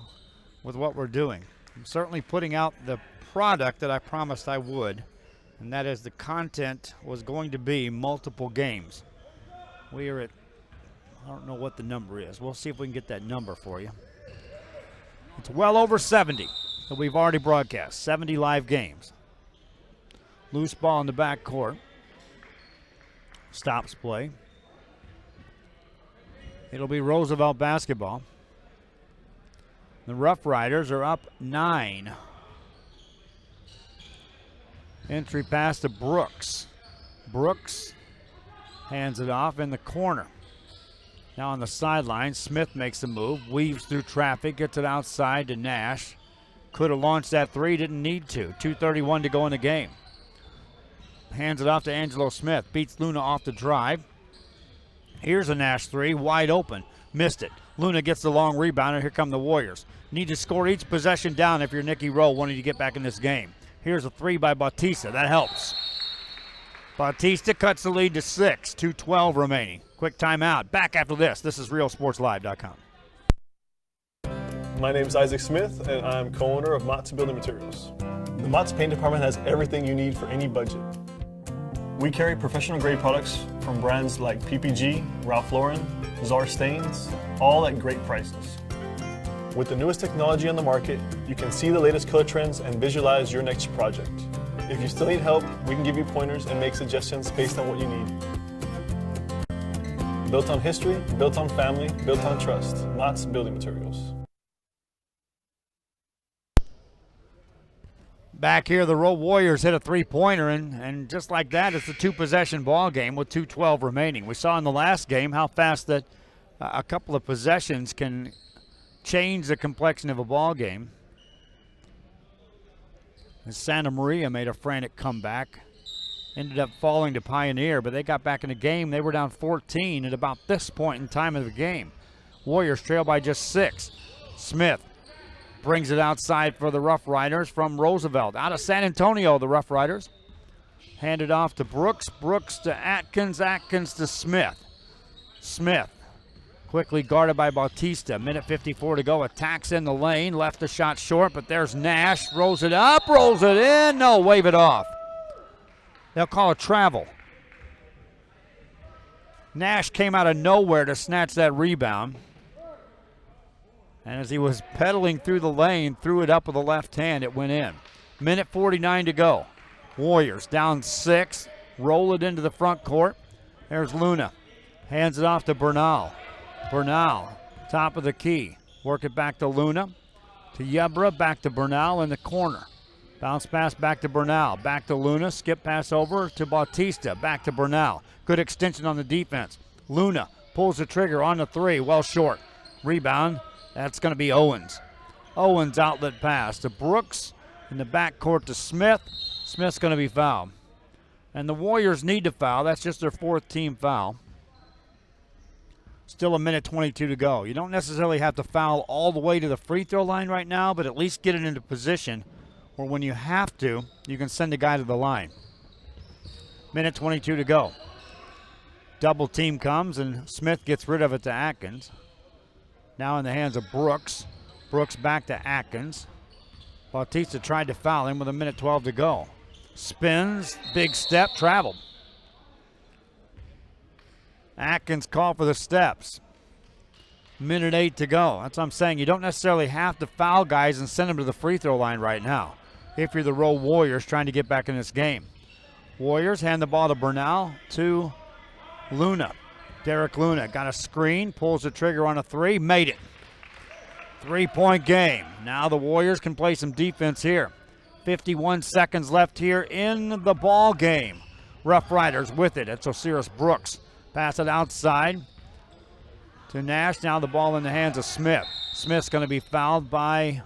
with what we're doing. I'm certainly putting out the product that I promised I would. And that is the content was going to be multiple games. We are at, I don't know what the number is. We'll see if we can get that number for you. It's well over 70 that we've already broadcast. 70 live games. Loose ball in the backcourt. Stops play. It'll be Roosevelt basketball. The Rough Riders are up 9. Entry pass to Brooks. Brooks hands it off in the corner. Now on the sideline, Smith makes a move, weaves through traffic, gets it outside to Nash. Could have launched that three, didn't need to. 2:31 to go in the game. Hands it off to Angelo Smith, beats Luna off the drive. Here's a Nash three, wide open, missed it. Luna gets the long rebound, and here come the Warriors. Need to score each possession down if you're NIkki Rowe wanting to get back in this game. Here's a three by Bautista. That helps. Bautista cuts the lead to 6. 2:12 remaining. Quick timeout. Back after this. This is RealSportsLive.com. My name is Isaac Smith, and I'm co-owner of Mott's Building Materials. The Mott's paint department has everything you need for any budget. We carry professional-grade products from brands like PPG, Ralph Lauren, Czar Stains, all at great prices. With the newest technology on the market, you can see the latest color trends and visualize your next project. If you still need help, we can give you pointers and make suggestions based on what you need. Built on history, built on family, built on trust. Mott's Building Materials. Back here, the Rowe Warriors hit a three-pointer, and just like that, it's a two-possession ball game with 2:12 remaining. We saw in the last game how fast that a couple of possessions can change the complexion of a ball game. And Santa Maria made a frantic comeback. Ended up falling to Pioneer, but they got back in the game. They were down 14 at about this point in time of the game. Warriors trail by just 6. Smith brings it outside for the Rough Riders from Roosevelt. Out of San Antonio, the Rough Riders. Handed off to Brooks. Brooks to Atkins. Atkins to Smith. Smith quickly guarded by Bautista. Minute 54 to go. Attacks in the lane. Left the shot short, but there's Nash. Rolls it up. Rolls it in. No, wave it off. They'll call it travel. Nash came out of nowhere to snatch that rebound. And as he was pedaling through the lane, threw it up with the left hand. It went in. Minute 49 to go. Warriors down 6. Roll it into the front court. There's Luna. Hands it off to Bernal. Bernal, top of the key. Work it back to Luna. To Yebra, back to Bernal in the corner. Bounce pass back to Bernal. Back to Luna. Skip pass over to Bautista. Back to Bernal. Good extension on the defense. Luna pulls the trigger on the three. Well short. Rebound. That's going to be Owens. Owens outlet pass to Brooks. In the backcourt to Smith. Smith's going to be fouled. And the Warriors need to foul. That's just their 4th team foul. Still a minute 22 to go. You don't necessarily have to foul all the way to the free throw line right now, but at least get it into position where when you have to, you can send a guy to the line. Minute 22 to go. Double team comes, and Smith gets rid of it to Atkins. Now in the hands of Brooks. Brooks back to Atkins. Bautista tried to foul him with a minute 12 to go. Spins, big step, traveled. Atkins called for the steps. Minute 8 to go. That's what I'm saying. You don't necessarily have to foul guys and send them to the free throw line right now if you're the Rowe Warriors trying to get back in this game. Warriors hand the ball to Bernal to Luna. Derek Luna got a screen, pulls the trigger on a 3, made it. 3-point game. Now the Warriors can play some defense here. 51 seconds left here in the ball game. Rough Riders with it. It's Osiris Brooks. Pass it outside to Nash. Now the ball in the hands of Smith. Smith's going to be fouled by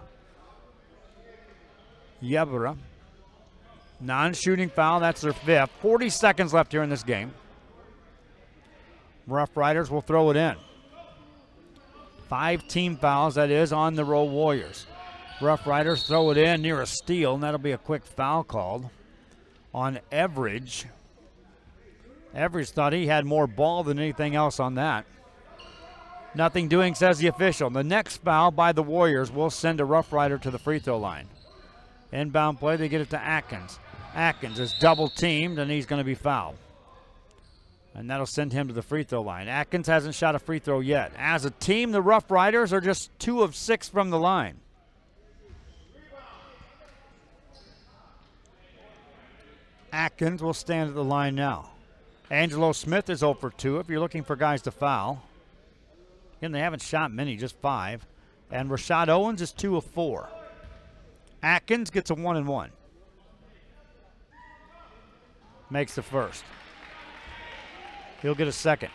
Yebra. Non-shooting foul. That's their 5th. 40 seconds left here in this game. Rough Riders will throw it in. 5 team fouls, that is, on the Rowe Warriors. Rough Riders throw it in near a steal, and that'll be a quick foul called on Everidge. Everidge thought he had more ball than anything else on that. Nothing doing, says the official. The next foul by the Warriors will send a Rough Rider to the free throw line. Inbound play, they get it to Atkins. Atkins is double teamed, and he's going to be fouled. And that'll send him to the free throw line. Atkins hasn't shot a free throw yet. As a team, the Rough Riders are just 2 of 6 from the line. Atkins will stand at the line now. Angelo Smith is 0 for 2 if you're looking for guys to foul. Again, they haven't shot many, just 5. And Rashad Owens is 2 of 4. Atkins gets a 1-1. Makes the first. He'll get a second.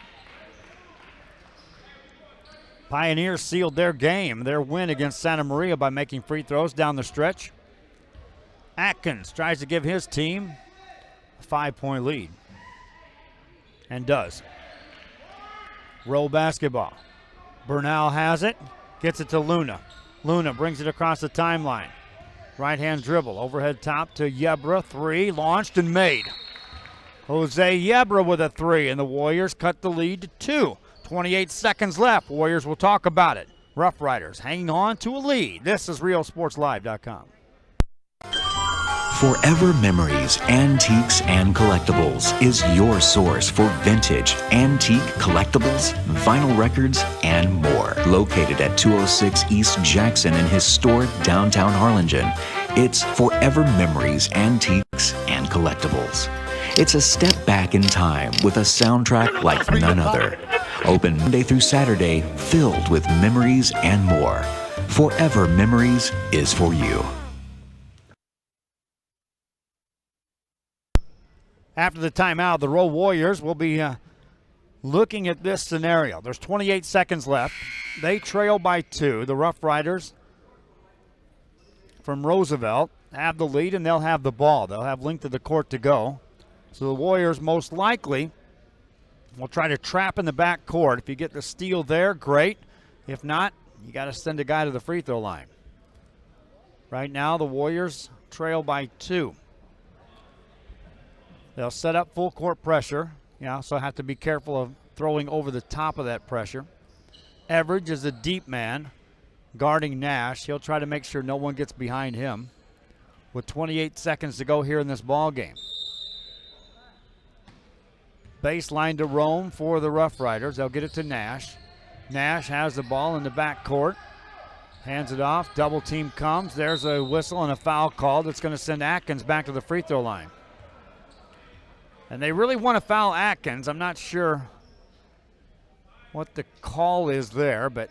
Pioneers sealed their game, their win against Santa Maria by making free throws down the stretch. Atkins tries to give his team a 5-point lead. And does. Rowe basketball. Bernal has it. Gets it to Luna. Luna brings it across the timeline. Right-hand dribble. Overhead top to Yebra. 3. Launched and made. Jose Yebra with a 3. And the Warriors cut the lead to 2. 28 seconds left. Warriors will talk about it. Rough Riders hanging on to a lead. This is RealSportsLive.com. Forever Memories, Antiques, and Collectibles is your source for vintage, antique collectibles, vinyl records, and more. Located at 206 East Jackson in historic downtown Harlingen, it's Forever Memories, Antiques, and Collectibles. It's a step back in time with a soundtrack like none other. Open Monday through Saturday, filled with memories and more. Forever Memories is for you. After the timeout, the Rowe Warriors will be looking at this scenario. There's 28 seconds left. They trail by 2. The Rough Riders from Roosevelt have the lead, and they'll have the ball. They'll have length of the court to go. So the Warriors most likely will try to trap in the back court. If you get the steal there, great. If not, you got to send a guy to the free throw line. Right now, the Warriors trail by 2. They'll set up full court pressure, so have to be careful of throwing over the top of that pressure. Everidge is a deep man guarding Nash. He'll try to make sure no one gets behind him with 28 seconds to go here in this ball game. Baseline to Rome for the Rough Riders. They'll get it to Nash. Nash has the ball in the back court. Hands it off. Double team comes. There's a whistle and a foul call that's going to send Atkins back to the free throw line. And they really want to foul Atkins. I'm not sure what the call is there, but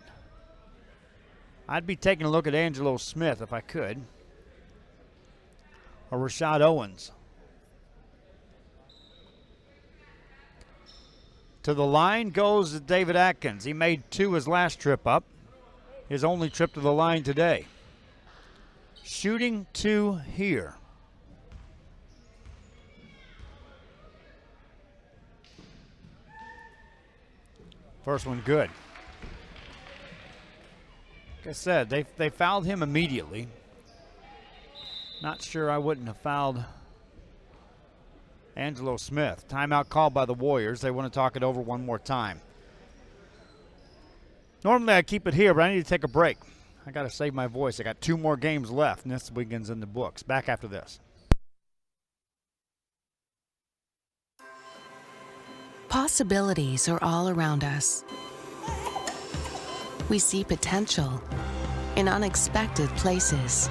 I'd be taking a look at Angelo Smith if I could. Or Rashad Owens. To the line goes David Atkins. He made 2 his last trip up. His only trip to the line today. Shooting 2 here. First one good. Like I said, they fouled him immediately. Not sure I wouldn't have fouled Angelo Smith. Timeout called by the Warriors. They want to talk it over one more time. Normally I keep it here, but I need to take a break. I got to save my voice. I got 2 more games left, and this weekend's in the books. Back after this. Possibilities are all around us. We see potential in unexpected places.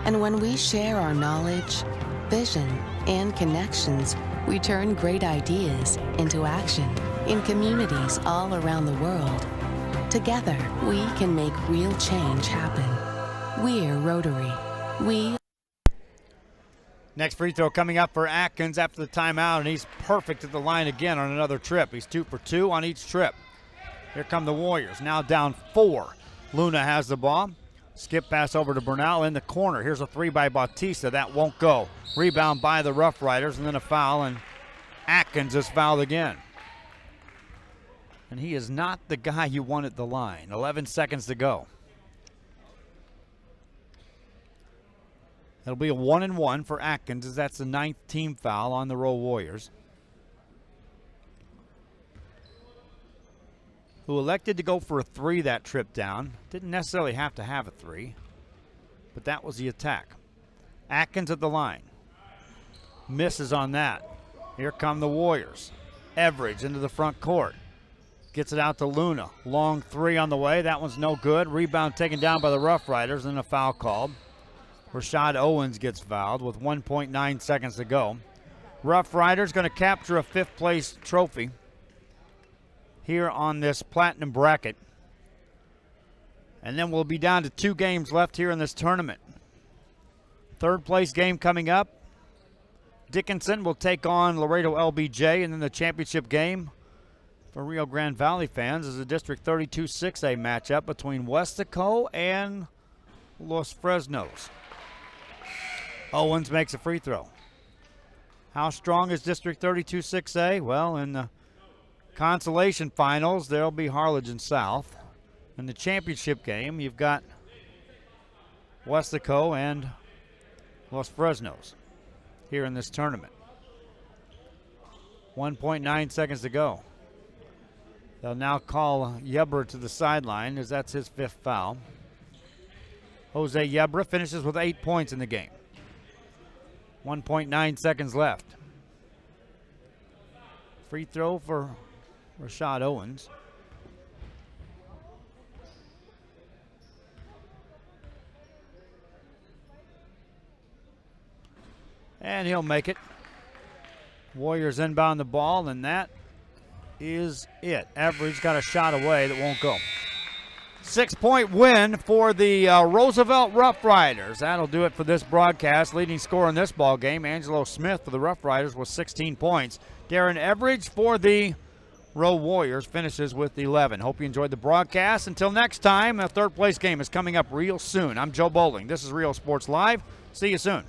And when we share our knowledge, vision, and connections, we turn great ideas into action in communities all around the world. Together, we can make real change happen. We're Rotary. Next free throw coming up for Atkins after the timeout, and he's perfect at the line again on another trip. He's 2 for 2 on each trip. Here come the Warriors, now down 4. Luna has the ball. Skip pass over to Bernal in the corner. Here's a 3 by Bautista. That won't go. Rebound by the Rough Riders, and then a foul, and Atkins is fouled again. And he is not the guy you want at the line. 11 seconds to go. It'll be a 1-and-1 for Atkins, as that's the 9th team foul on the Rowe Warriors, who elected to go for a 3 that trip down. Didn't necessarily have to have a 3, but that was the attack. Atkins at the line. Misses on that. Here come the Warriors. Everidge into the front court. Gets it out to Luna. Long 3 on the way. That one's no good. Rebound taken down by the Rough Riders, and a foul called. Rashad Owens gets fouled with 1.9 seconds to go. Rough Riders going to capture a 5th place trophy here on this platinum bracket. And then we'll be down to 2 games left here in this tournament. 3rd place game coming up. Dickinson will take on Laredo LBJ, and then the championship game for Rio Grande Valley fans is a District 32 6A matchup between Westaco and Los Fresnos. Owens makes a free throw. How strong is District 32 6A? Well, in the consolation finals, there'll be Harlingen South. In the championship game, you've got Westaco and Los Fresnos here in this tournament. 1.9 seconds to go. They'll now call Yebra to the sideline, as that's his 5th foul. Jose Yebra finishes with 8 points in the game. 1.9 seconds left. Free throw for Rashad Owens. And he'll make it. Warriors inbound the ball, and that is it. Everidge got a shot away that won't go. 6-point win for the Roosevelt Rough Riders. That'll do it for this broadcast. Leading scorer in this ball game, Angelo Smith for the Rough Riders with 16 points. Darren Everidge for the Rowe Warriors finishes with 11. Hope you enjoyed the broadcast. Until next time, a 3rd place game is coming up real soon. I'm Joe Bowling. This is Real Sports Live. See you soon.